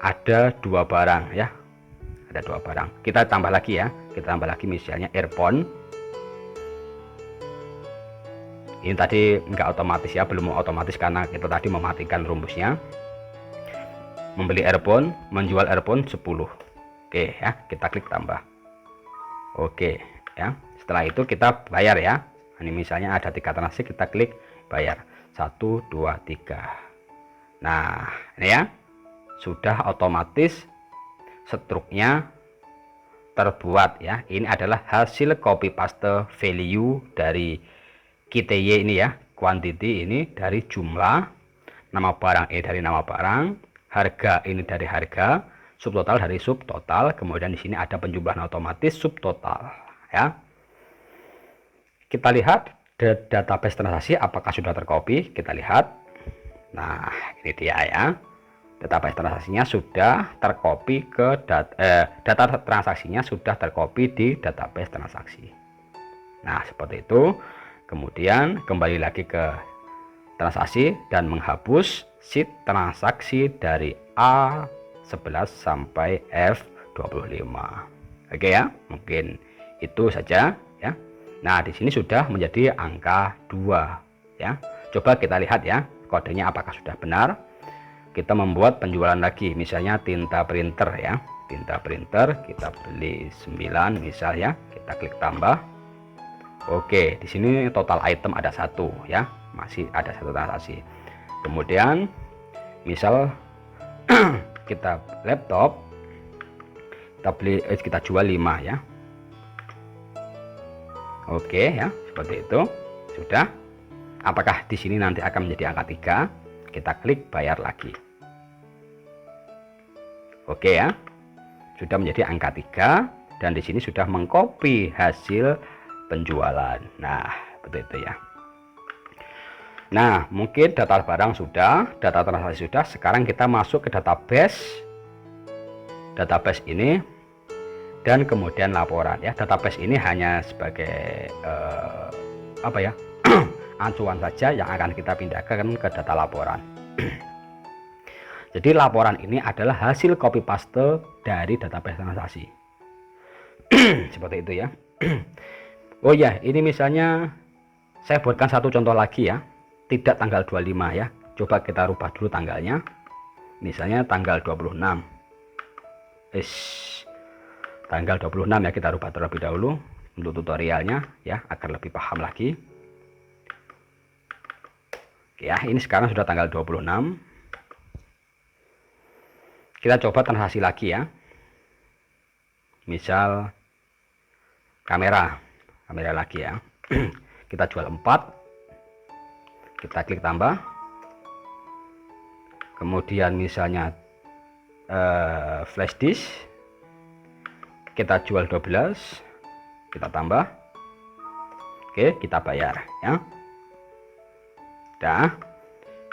Ada 2 barang ya. Ada 2 barang. Kita tambah lagi ya. Kita tambah lagi misalnya earphone. Ini tadi enggak otomatis ya, belum otomatis karena kita tadi mematikan rumusnya. Membeli earphone, menjual earphone 10. Oke ya, kita klik tambah. Oke ya. Setelah itu kita bayar ya. Ini misalnya ada 3 transaksi, kita klik bayar. 1 2 3. Nah, ini ya. Sudah otomatis struknya terbuat ya. Ini adalah hasil copy paste value dari QTY ini ya. Quantity ini dari jumlah, nama barang ini dari nama barang, harga ini dari harga, subtotal dari subtotal. Kemudian di sini ada penjumlahan otomatis subtotal ya. Kita lihat database transaksi apakah sudah tercopy. Kita lihat. Nah, ini dia ya. Database transaksinya sudah tercopy ke data transaksinya sudah tercopy di database transaksi. Nah, seperti itu. Kemudian kembali lagi ke transaksi dan menghapus sheet transaksi dari A11 sampai F25. Oke ya, mungkin itu saja ya. Nah, di sini sudah menjadi angka 2 ya. Coba kita lihat ya, kodenya apakah sudah benar. Kita membuat penjualan lagi, misalnya tinta printer ya. Tinta printer kita beli 9 misal ya. Kita klik tambah. Oke, di sini total item ada 1 ya. Masih ada 1 transaksi. Kemudian misal kita laptop, kita jual 5 ya. Oke ya, seperti itu. Sudah. Apakah di sini nanti akan menjadi angka 3? Kita klik bayar lagi. Oke ya. Sudah menjadi angka 3 dan di sini sudah mengcopy hasil penjualan. Nah, seperti itu ya. Nah, mungkin data barang sudah, data transaksi sudah. Sekarang kita masuk ke database. Database ini dan kemudian laporan ya. Database ini hanya sebagai apa ya? acuan saja yang akan kita pindahkan ke data laporan. Jadi laporan ini adalah hasil copy paste dari database transaksi. Seperti itu ya. Oh ya, ini misalnya saya buatkan satu contoh lagi ya. Tidak tanggal 25 ya. Coba kita rubah dulu tanggalnya. Misalnya tanggal 26. Tanggal 26 ya, kita rubah terlebih dahulu untuk tutorialnya ya, agar lebih paham lagi. Ya, ini sekarang sudah tanggal 26. Kita coba transaksi lagi ya. Misal kamera lagi ya. Kita jual 4. Kita klik tambah. Kemudian misalnya flash disk, kita jual 12. Kita tambah. Oke, kita bayar ya. Dah.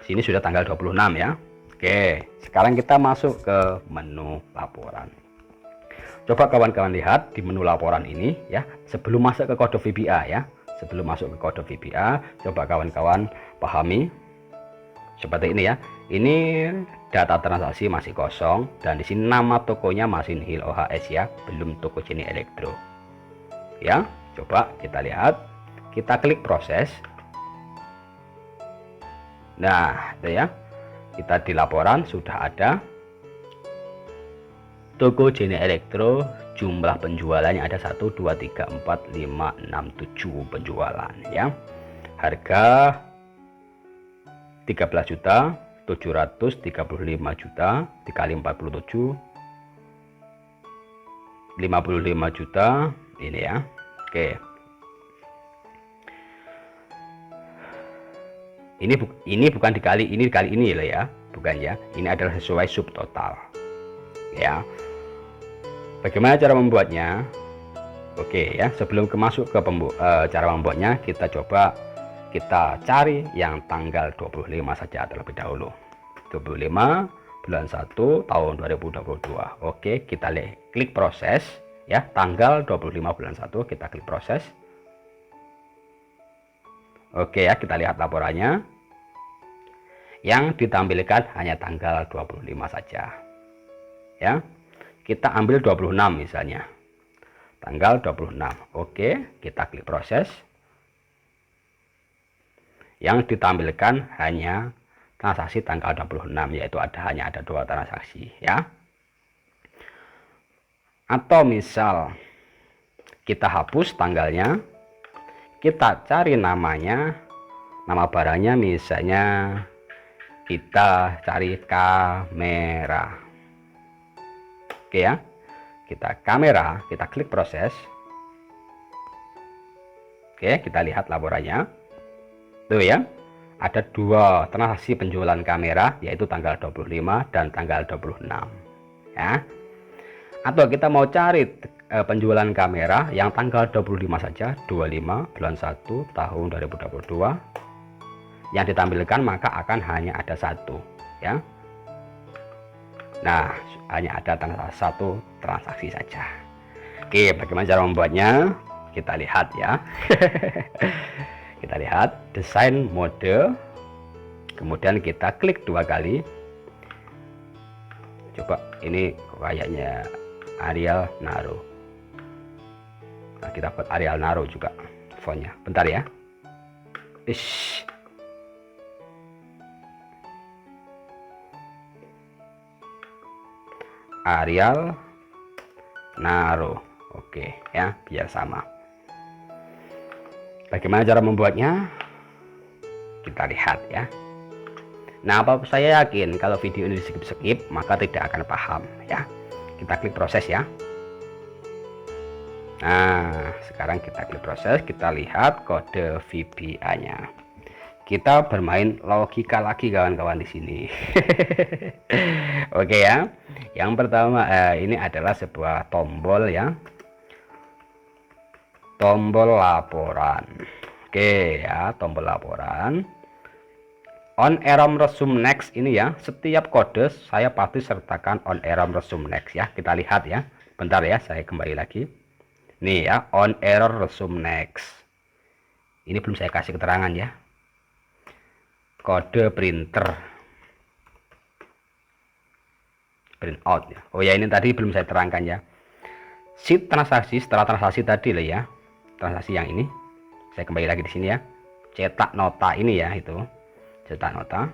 Sini sudah tanggal 26 ya. Oke, sekarang kita masuk ke menu laporan. Coba kawan-kawan lihat di menu laporan ini ya, sebelum masuk ke kode VBA ya. Sebelum masuk ke kode VBA, coba kawan-kawan pahami seperti ini ya. Ini data transaksi masih kosong dan di sini nama tokonya masih nihil OHS ya, belum toko Jenny Elektro. Ya, coba kita lihat. Kita klik proses. Nah, itu ya. kita di laporan sudah ada toko Jene Elektro, jumlah penjualannya ada 1 2 3 4 5 6 7 penjualan ya. Harga 13.735 juta dikali 47 55 juta ini ya. Oke. Ini bukan dikali ini loh ya, bukan ya. Ini adalah sesuai subtotal. Ya. Bagaimana cara membuatnya? Oke ya, sebelum masuk ke cara membuatnya, kita cari yang tanggal 25 saja terlebih dahulu. 25 bulan 1 tahun 2022. Oke, kita klik proses ya, tanggal 25 bulan 1 kita klik proses. Oke ya, kita lihat laporannya. Yang ditampilkan hanya tanggal 25 saja. Ya. Kita ambil 26 misalnya. Tanggal 26. Oke, kita klik proses. Yang ditampilkan hanya transaksi tanggal 26, yaitu hanya ada 2 transaksi ya. Atau misal kita hapus tanggalnya, kita cari namanya, nama barangnya misalnya kita cari kamera. Oke ya, kita kamera, kita klik proses. Oke, kita lihat laporannya tuh ya, ada 2 transaksi penjualan kamera, yaitu tanggal 25 dan tanggal 26 ya. Atau kita mau cari penjualan kamera yang tanggal 25 saja, 25 bulan 1 tahun 2022, yang ditampilkan maka akan hanya ada 1 ya. Nah, hanya ada 1 transaksi saja. Oke, bagaimana cara membuatnya? Kita lihat ya. Kita lihat desain mode, kemudian kita klik 2 kali. Coba ini kayaknya Arial Naro. Nah, kita buat Arial Naro juga fontnya. Bentar ya. Ish. Arial Naro. Oke ya, biar sama. Bagaimana cara membuatnya? Kita lihat ya. Nah, saya yakin kalau video ini di skip maka tidak akan paham ya. Kita klik proses ya. Nah, sekarang kita klik proses, kita lihat kode VBA-nya. Kita bermain logika lagi kawan-kawan di sini. Oke ya. Yang pertama ini adalah sebuah tombol ya. Tombol laporan. Oke ya, tombol laporan. On error resume next ini ya. Setiap kode saya pasti sertakan on error resume next ya. Kita lihat ya. Bentar ya, saya kembali lagi. Nih ya, on error resume next. Ini belum saya kasih keterangan ya. Kode printer print out ya. Oh ya, ini tadi belum saya terangkan ya. Sheet transaksi, setelah transaksi tadi lah ya, transaksi yang ini saya kembali lagi di sini ya, cetak nota ini ya, itu cetak nota,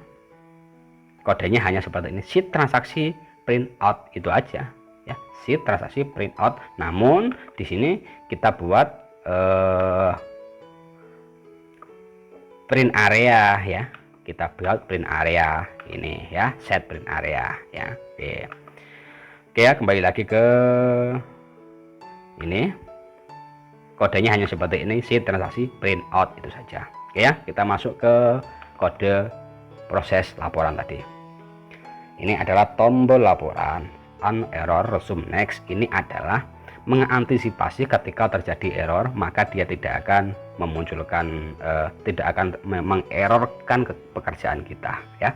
kodenya hanya seperti ini, sheet transaksi print out, itu aja ya, sheet transaksi print out. Namun di sini kita buat print area ya, kita buat print area ini ya, set print area ya. Oke ya, kembali lagi ke ini, kodenya hanya seperti ini, sheet transaksi print out, itu saja. Oke ya, kita masuk ke kode proses laporan tadi. Ini adalah tombol laporan on error resume next. Ini adalah mengantisipasi ketika terjadi error, maka dia tidak akan memunculkan tidak akan mengerorkan pekerjaan kita ya.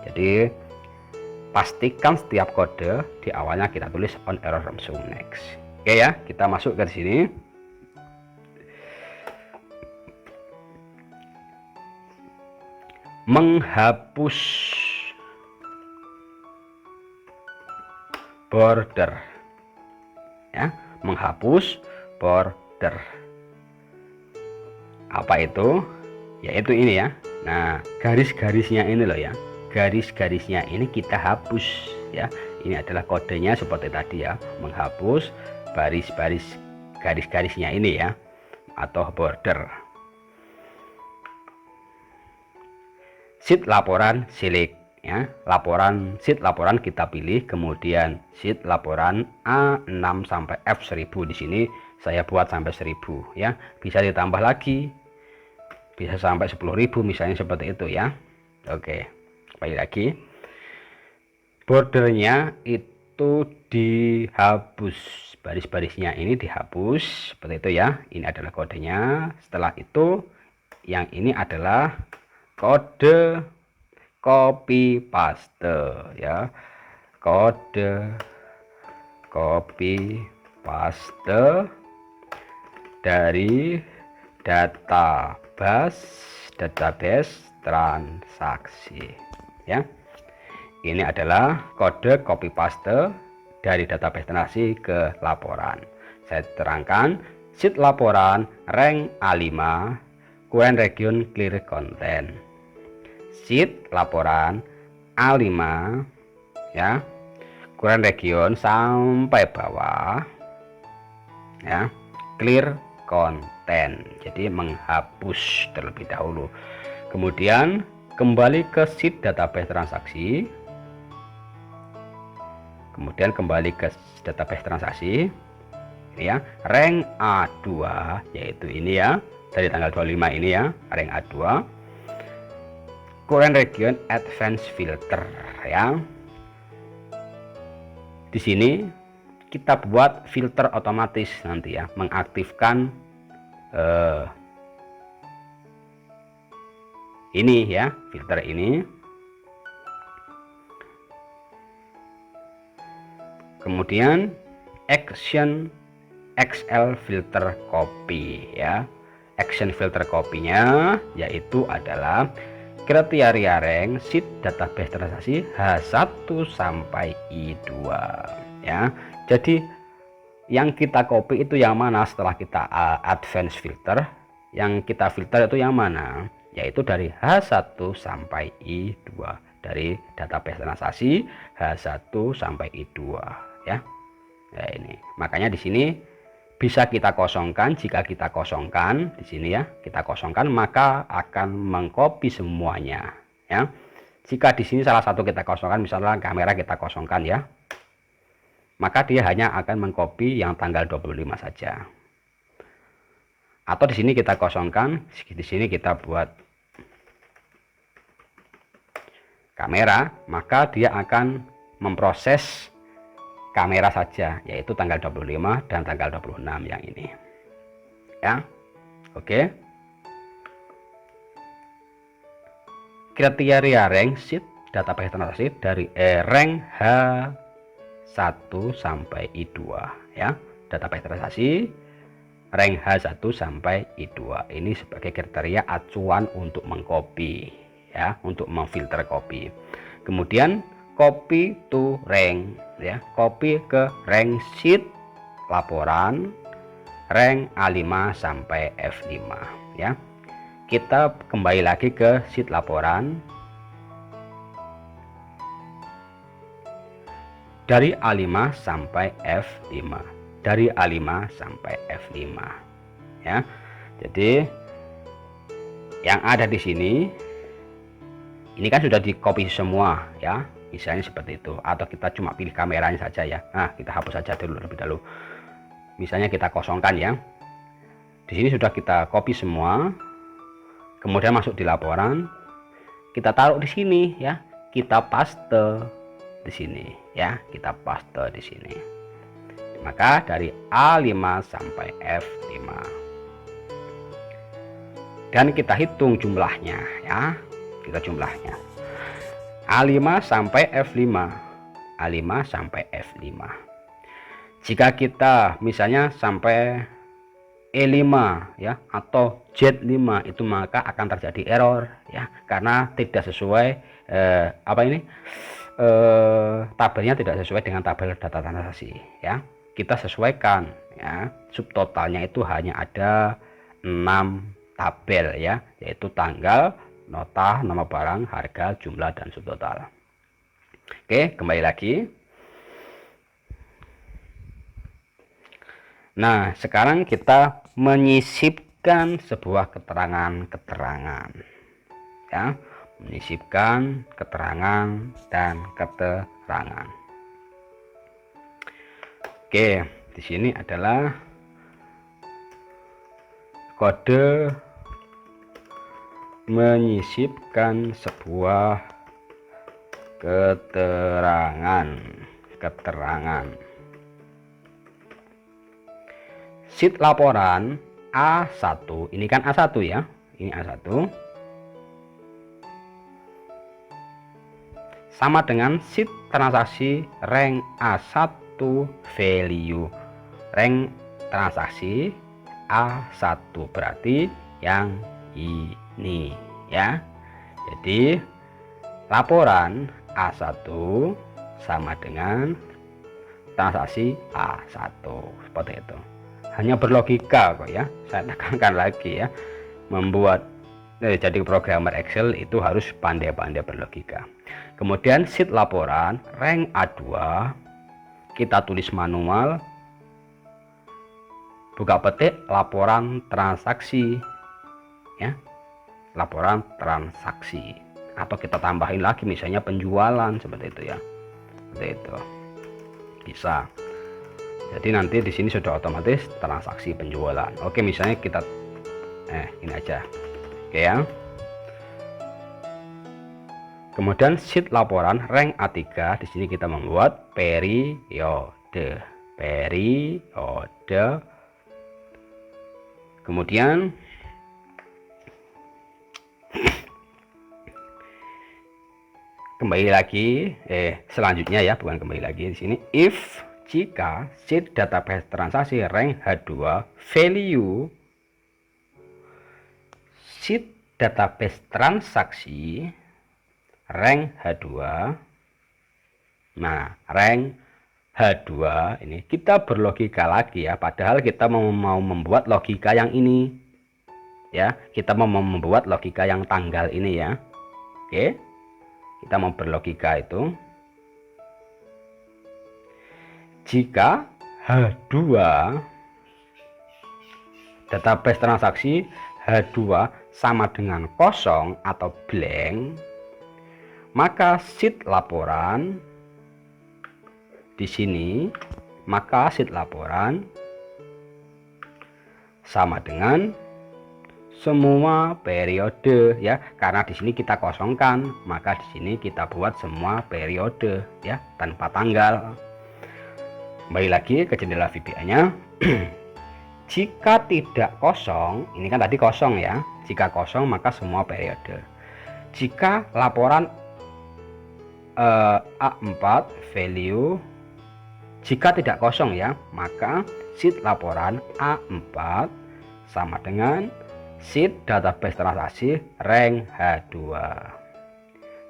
Jadi pastikan setiap kode di awalnya kita tulis on error resume next. Oke ya, kita masuk ke sini. Menghapus border ya, menghapus border. Apa itu? Yaitu ini ya. Nah, garis-garisnya ini loh ya, garis-garisnya ini kita hapus ya. Ini adalah kodenya seperti tadi ya, menghapus baris-baris garis-garisnya ini ya, atau border. Sheet laporan select ya, sheet laporan kita pilih, kemudian sheet laporan A6 sampai F1000. Di sini saya buat sampai 1000 ya, bisa ditambah lagi, bisa sampai 10.000 misalnya, seperti itu ya. Oke, kembali lagi, bordernya itu dihapus, baris-barisnya ini dihapus seperti itu ya. Ini adalah kodenya. Setelah itu yang ini adalah kode copy paste ya, kode copy paste dari database transaksi ya. Ini adalah kode copy paste dari database transaksi ke laporan. Saya terangkan, sheet laporan rank A5, current region clear content. Sheet laporan A5 ya, current region sampai bawah ya, clear content, jadi menghapus terlebih dahulu. Kemudian kembali ke sheet database transaksi, kemudian kembali ke database transaksi ini ya, rank A2, yaitu ini ya, dari tanggal 25 ini ya, rank A2, current region advanced filter ya. Di sini kita buat filter otomatis nanti ya, mengaktifkan ini ya, filter ini. Kemudian action XL filter copy ya. Action filter copy-nya yaitu adalah kriteria rank sheet database transaksi H1 sampai I2 ya. Jadi yang kita copy itu yang mana setelah kita advance filter? Yang kita filter itu yang mana? Yaitu dari H1 sampai I2, dari database transaksi H1 sampai I2 ya. Nah, ini makanya di sini bisa kita kosongkan. Jika kita kosongkan di sini ya, kita kosongkan, maka akan mengcopy semuanya ya. Jika di sini salah satu kita kosongkan, misalnya kamera kita kosongkan ya, maka dia hanya akan mengcopy yang tanggal 25 saja. Atau di sini kita kosongkan, di sini kita buat kamera, maka dia akan memproses kamera saja, yaitu tanggal 25 dan tanggal 26 yang ini ya. Oke, kriteria rank sheet database transaksi dari rank H1 sampai I2 ya, database transaksi rank H1 sampai I2 ini sebagai kriteria acuan untuk mengcopy ya, untuk memfilter copy. Kemudian copy to rank ya, copy ke rank sheet laporan rank A5 sampai F5 ya. Kita kembali lagi ke sheet laporan dari A5 sampai F5, dari A5 sampai F5 ya. Jadi yang ada di sini ini kan sudah di copy semua ya, misalnya seperti itu. Atau kita cuma pilih kameranya saja ya. Nah, kita hapus saja dulu lebih dahulu. Misalnya kita kosongkan ya. Di sini sudah kita copy semua. Kemudian masuk di laporan. Kita taruh di sini ya. Kita paste di sini ya. Kita paste di sini. Maka dari A5 sampai F5. Dan kita hitung jumlahnya ya. Kita jumlahnya. A5 sampai F5, A5 sampai F5. Jika kita misalnya sampai E5 ya, atau Z5, itu maka akan terjadi error ya, karena tidak sesuai tabelnya tidak sesuai dengan tabel data transaksi ya. Kita sesuaikan ya, subtotalnya itu hanya ada 6 tabel ya, yaitu tanggal, nota, nama barang, harga, jumlah, dan subtotal. Oke, kembali lagi. Nah, sekarang kita menyisipkan sebuah keterangan-keterangan. Ya, menyisipkan keterangan dan keterangan. Oke, di sini adalah kode menyisipkan sebuah keterangan. Sheet laporan A1, ini kan A1 ya, ini A1 sama dengan sheet transaksi rank A1 value rank transaksi A1, berarti yang ini ya. Jadi laporan A1 sama dengan transaksi A1, seperti itu. Hanya berlogika kok ya, saya tekankan lagi ya, membuat jadi programmer Excel itu harus pandai-pandai berlogika. Kemudian sheet laporan rank A2 kita tulis manual, buka petik laporan transaksi ya, laporan transaksi, atau kita tambahin lagi misalnya penjualan, seperti itu ya, seperti itu bisa. Jadi nanti di sini sudah otomatis transaksi penjualan. Oke, misalnya kita ini aja. Oke ya. Kemudian sheet laporan rank A3, di sini kita membuat periode. Kemudian kembali lagi selanjutnya ya, bukan kembali lagi, di sini if jika sheet database transaksi rank H2 value sheet database transaksi rank H2, nah rank H2 ini kita berlogika lagi ya, padahal kita mau membuat logika yang ini ya, kita mau membuat logika yang tanggal ini ya. Oke, kita mau berlogika itu jika H2 database transaksi H2 sama dengan kosong atau blank, maka sheet laporan di sini, maka sheet laporan sama dengan semua periode ya, karena di sini kita kosongkan, maka di sini kita buat semua periode ya, tanpa tanggal. Kembali lagi ke jendela VBA-nya. Jika tidak kosong, ini kan tadi kosong ya, jika kosong maka semua periode. Jika laporan A4 value, jika tidak kosong ya, maka sheet laporan A4 sama dengan sheet database transaksi rank H2.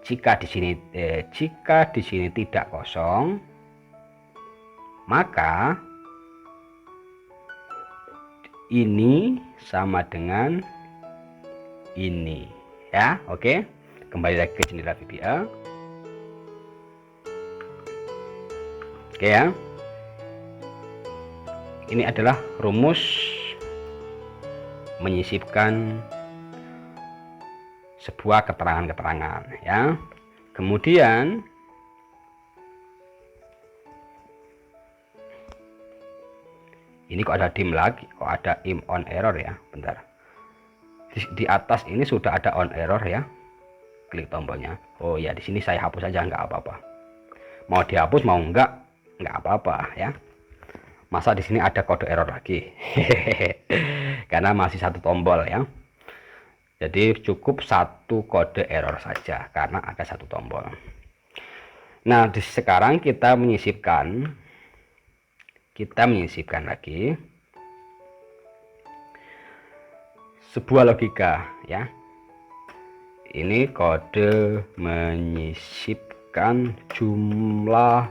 Jika di sini tidak kosong, maka ini sama dengan ini ya. Oke, kembali lagi ke jendela VBA. Oke ya, ini adalah rumus menyisipkan sebuah keterangan-keterangan ya. Kemudian ini kok ada dim lagi, kok ada im on error ya, bentar. Di atas ini sudah ada on error ya, klik tombolnya. Oh ya, di sini saya hapus saja, nggak apa-apa. Mau dihapus mau nggak apa-apa ya. Masa di sini ada kode error lagi? Karena masih satu tombol ya. Jadi cukup satu kode error saja karena ada satu tombol. Nah, sekarang kita menyisipkan lagi sebuah logika ya. Ini kode menyisipkan jumlah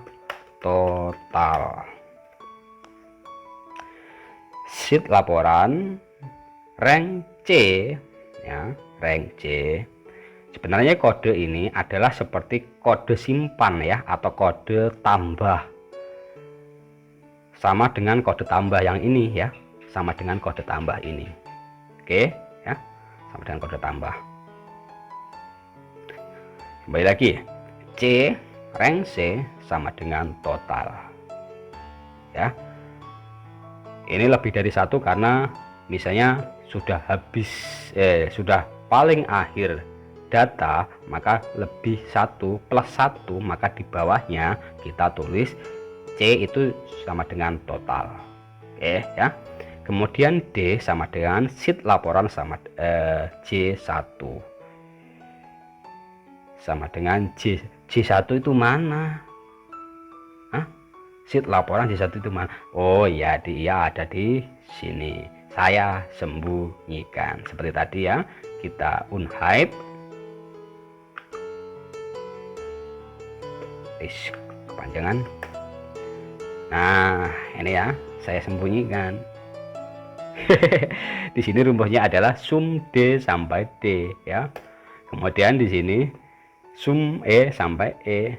total. Sheet laporan rank C ya, rank C Sebenarnya kode ini adalah seperti kode simpan ya, atau kode tambah. Sama dengan kode tambah yang ini ya, sama dengan kode tambah ini. Oke ya, sama dengan kode tambah. Kembali lagi, C rank C sama dengan total ya. Ini lebih dari satu karena misalnya sudah habis sudah paling akhir data, maka lebih 1 plus 1, maka di bawahnya kita tulis C itu sama dengan total. Oke ya. Kemudian D sama dengan sheet laporan sama J1 sama dengan J1 itu mana? Hah? Sheet laporan J1 itu mana? Oh ya, dia ada di sini. Saya sembunyikan seperti tadi ya. Kita unhide. Kepanjangan. Nah, ini ya, saya sembunyikan. Di sini rumusnya adalah sum D sampai D ya. Kemudian di sini sum E sampai E.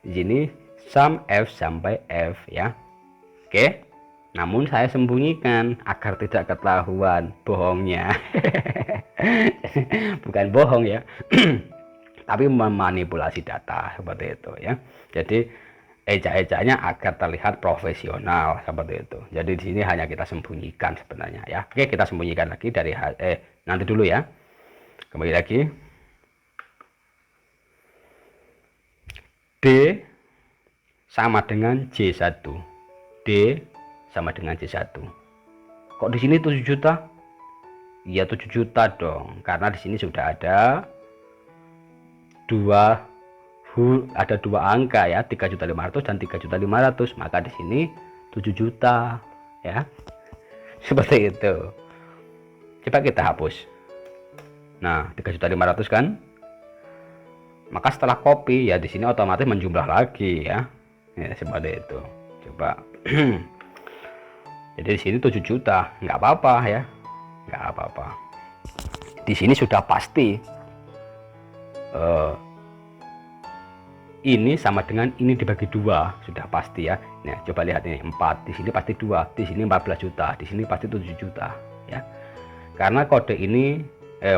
Di sini sum F sampai F ya. Oke. Namun saya sembunyikan agar tidak ketahuan bohongnya. Bukan bohong ya. Tapi memanipulasi data seperti itu ya. Jadi eja-ejanya agar terlihat profesional seperti itu. Jadi di sini hanya kita sembunyikan sebenarnya ya. Oke, kita sembunyikan lagi dari nanti dulu ya. Kembali lagi. D sama dengan J1. D sama dengan J1. Kok di sini 7 juta? Iya 7 juta dong, karena di sini sudah ada dua angka ya, 3.500.000 dan 3.500.000, maka di sini 7 juta ya. Seperti itu. Coba kita hapus. Nah, 3.500.000 kan? Maka setelah copy ya di sini otomatis menjumlah lagi ya. Ya seperti itu. Coba. Jadi di sini 7 juta, nggak apa-apa ya. Nggak apa-apa. Di sini sudah pasti ini sama dengan ini dibagi 2, sudah pasti ya. Nah, coba lihat ini 4, di sini pasti 2, di sini 14 juta, di sini pasti 7 juta ya. Karena kode ini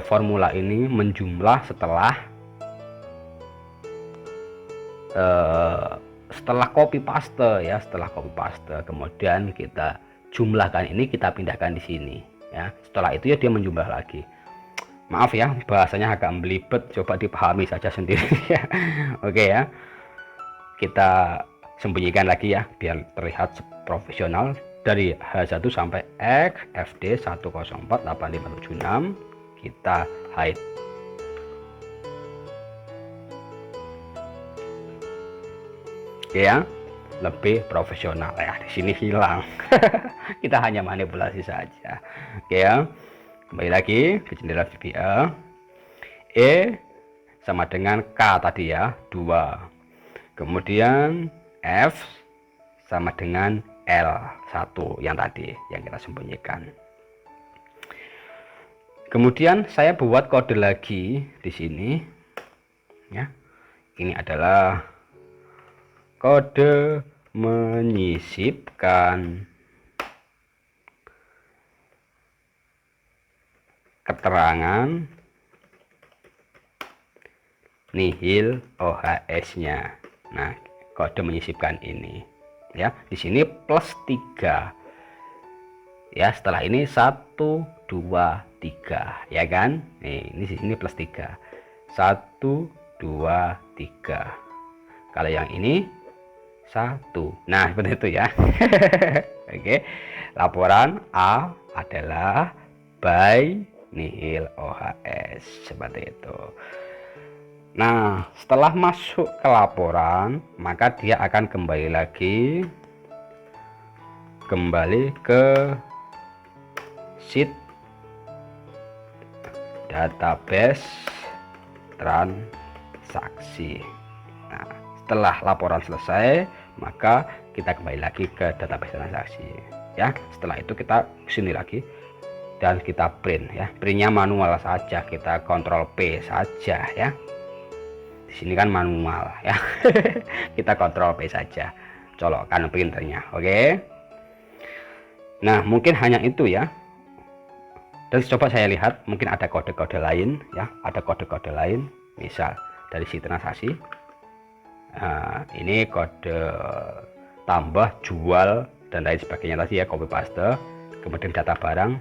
formula ini menjumlah setelah copy paste ya, setelah copy paste kemudian kita jumlahkan ini, kita pindahkan di sini ya. Setelah itu ya dia menjumlah lagi. Maaf ya, bahasanya agak belibet, coba dipahami saja sendiri ya. Oke ya. Kita sembunyikan lagi ya biar terlihat profesional. Dari H1 sampai X, FD 1048576 kita hide. Oke ya, lebih profesional ya. Di sini hilang. Kita hanya manipulasi saja. Oke ya. Kembali lagi ke jendela VBA. E sama dengan K tadi ya, 2. Kemudian F sama dengan L1 yang tadi yang kita sembunyikan. Kemudian saya buat kode lagi di sini ya. Ini adalah kode menyisipkan keterangan nihil OHS-nya. Nah, kode menyisipkan ini ya. Di sini plus 3. Ya, setelah ini 1 2 3 ya kan? Nih, ini di sini plus 3. 1 2 3. Kalau yang ini 1. Nah, seperti itu ya. Oke. Laporan A adalah by nihil OHS seperti itu. Nah, setelah masuk ke laporan, maka dia akan kembali ke sheet database transaksi. Nah, setelah laporan selesai, maka kita kembali lagi ke database transaksi ya. Setelah itu kita kesini lagi dan kita print ya. Printnya manual saja, kita kontrol P saja ya. Di sini kan manual ya. Kita kontrol P saja, colokkan printernya. Oke. Nah, mungkin hanya itu ya. Dan coba saya lihat, mungkin ada kode-kode lain ya, ada kode-kode lain, misal dari si transaksi. Nah, ini kode tambah, jual, dan lain sebagainya tadi ya, copy paste. Kemudian data barang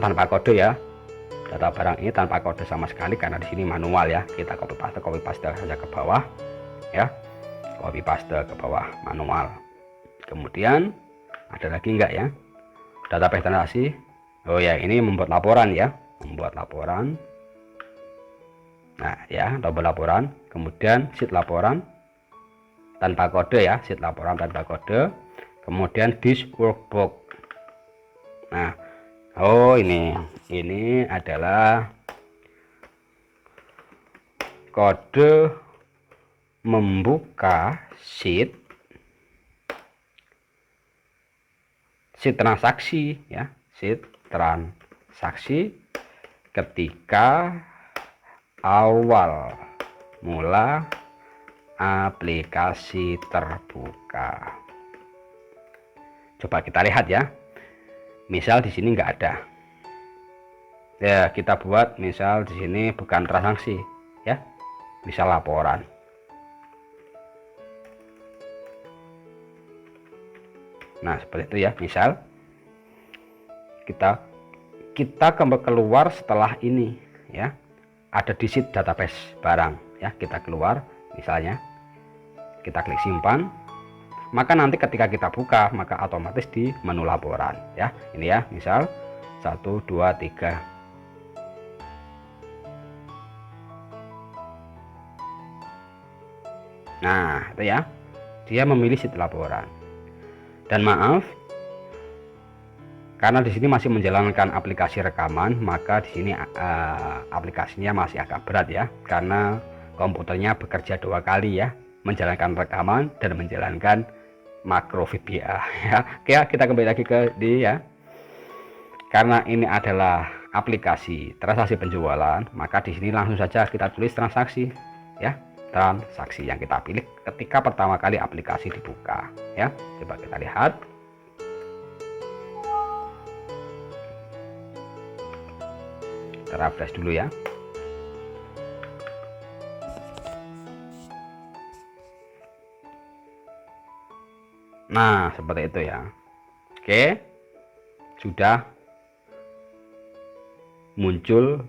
tanpa kode ya, data barang ini tanpa kode sama sekali karena di sini manual ya. Kita copy paste saja ke bawah ya, copy paste ke bawah manual. Kemudian ada lagi enggak ya, database transaksi. Oh ya, ini membuat laporan ya, membuat laporan. Nah ya, tombol laporan, kemudian sheet laporan tanpa kode ya, sheet laporan tanpa kode. Kemudian this workbook. Nah, oh ini adalah kode membuka sheet transaksi ya, sheet transaksi ketika awal mula aplikasi terbuka. Coba kita lihat ya. Misal di sini nggak ada. Ya, kita buat misal di sini bukan transaksi ya. Misal laporan. Nah, seperti itu ya. Misal kita keluar setelah ini ya. Ada di sheet database barang ya, kita keluar misalnya. Kita klik simpan. Maka nanti ketika kita buka, maka otomatis di menu laporan ya. Ini ya, misal 1 2 3. Nah, itu ya. Dia memilih sheet laporan. Dan maaf, karena di sini masih menjalankan aplikasi rekaman, maka di sini aplikasinya masih agak berat ya, karena komputernya bekerja 2 kali ya, menjalankan rekaman dan menjalankan makro VBA ya. Oke, kita kembali lagi ke dia. Karena ini adalah aplikasi transaksi penjualan, maka di sini langsung saja kita tulis transaksi ya, transaksi yang kita pilih ketika pertama kali aplikasi dibuka ya. Coba kita lihat. Kita refresh dulu ya. Nah, seperti itu ya. Oke, sudah muncul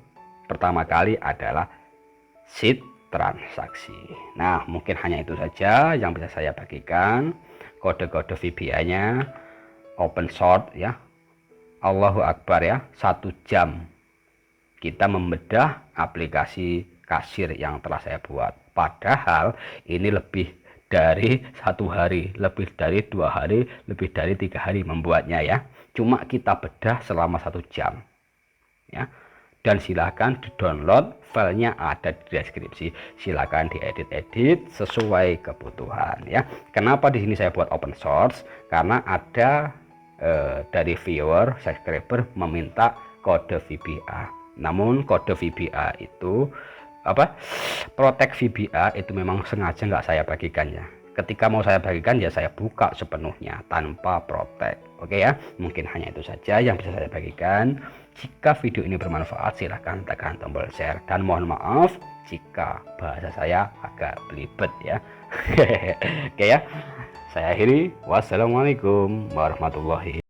pertama kali adalah sheet transaksi. Nah, mungkin hanya itu saja yang bisa saya bagikan. Kode-kode VBA-nya open source ya. Allahu Akbar ya, 1 jam kita membedah aplikasi kasir yang telah saya buat. Padahal ini lebih dari 1 hari, lebih dari 2 hari, lebih dari 3 hari membuatnya ya. Cuma kita bedah selama 1 jam ya. Dan silahkan di download, filenya ada di deskripsi. Silahkan diedit-edit sesuai kebutuhan ya. Kenapa di sini saya buat open source? Karena ada dari viewer, subscriber meminta kode VBA. Namun kode VBA itu Protect VBA itu memang sengaja nggak saya bagikan ya. Ketika mau saya bagikan ya saya buka sepenuhnya tanpa protect. Oke ya, mungkin hanya itu saja yang bisa saya bagikan. Jika video ini bermanfaat silahkan tekan tombol share, dan mohon maaf jika bahasa saya agak belibet ya. Oke ya, saya akhiri. Wassalamualaikum warahmatullahi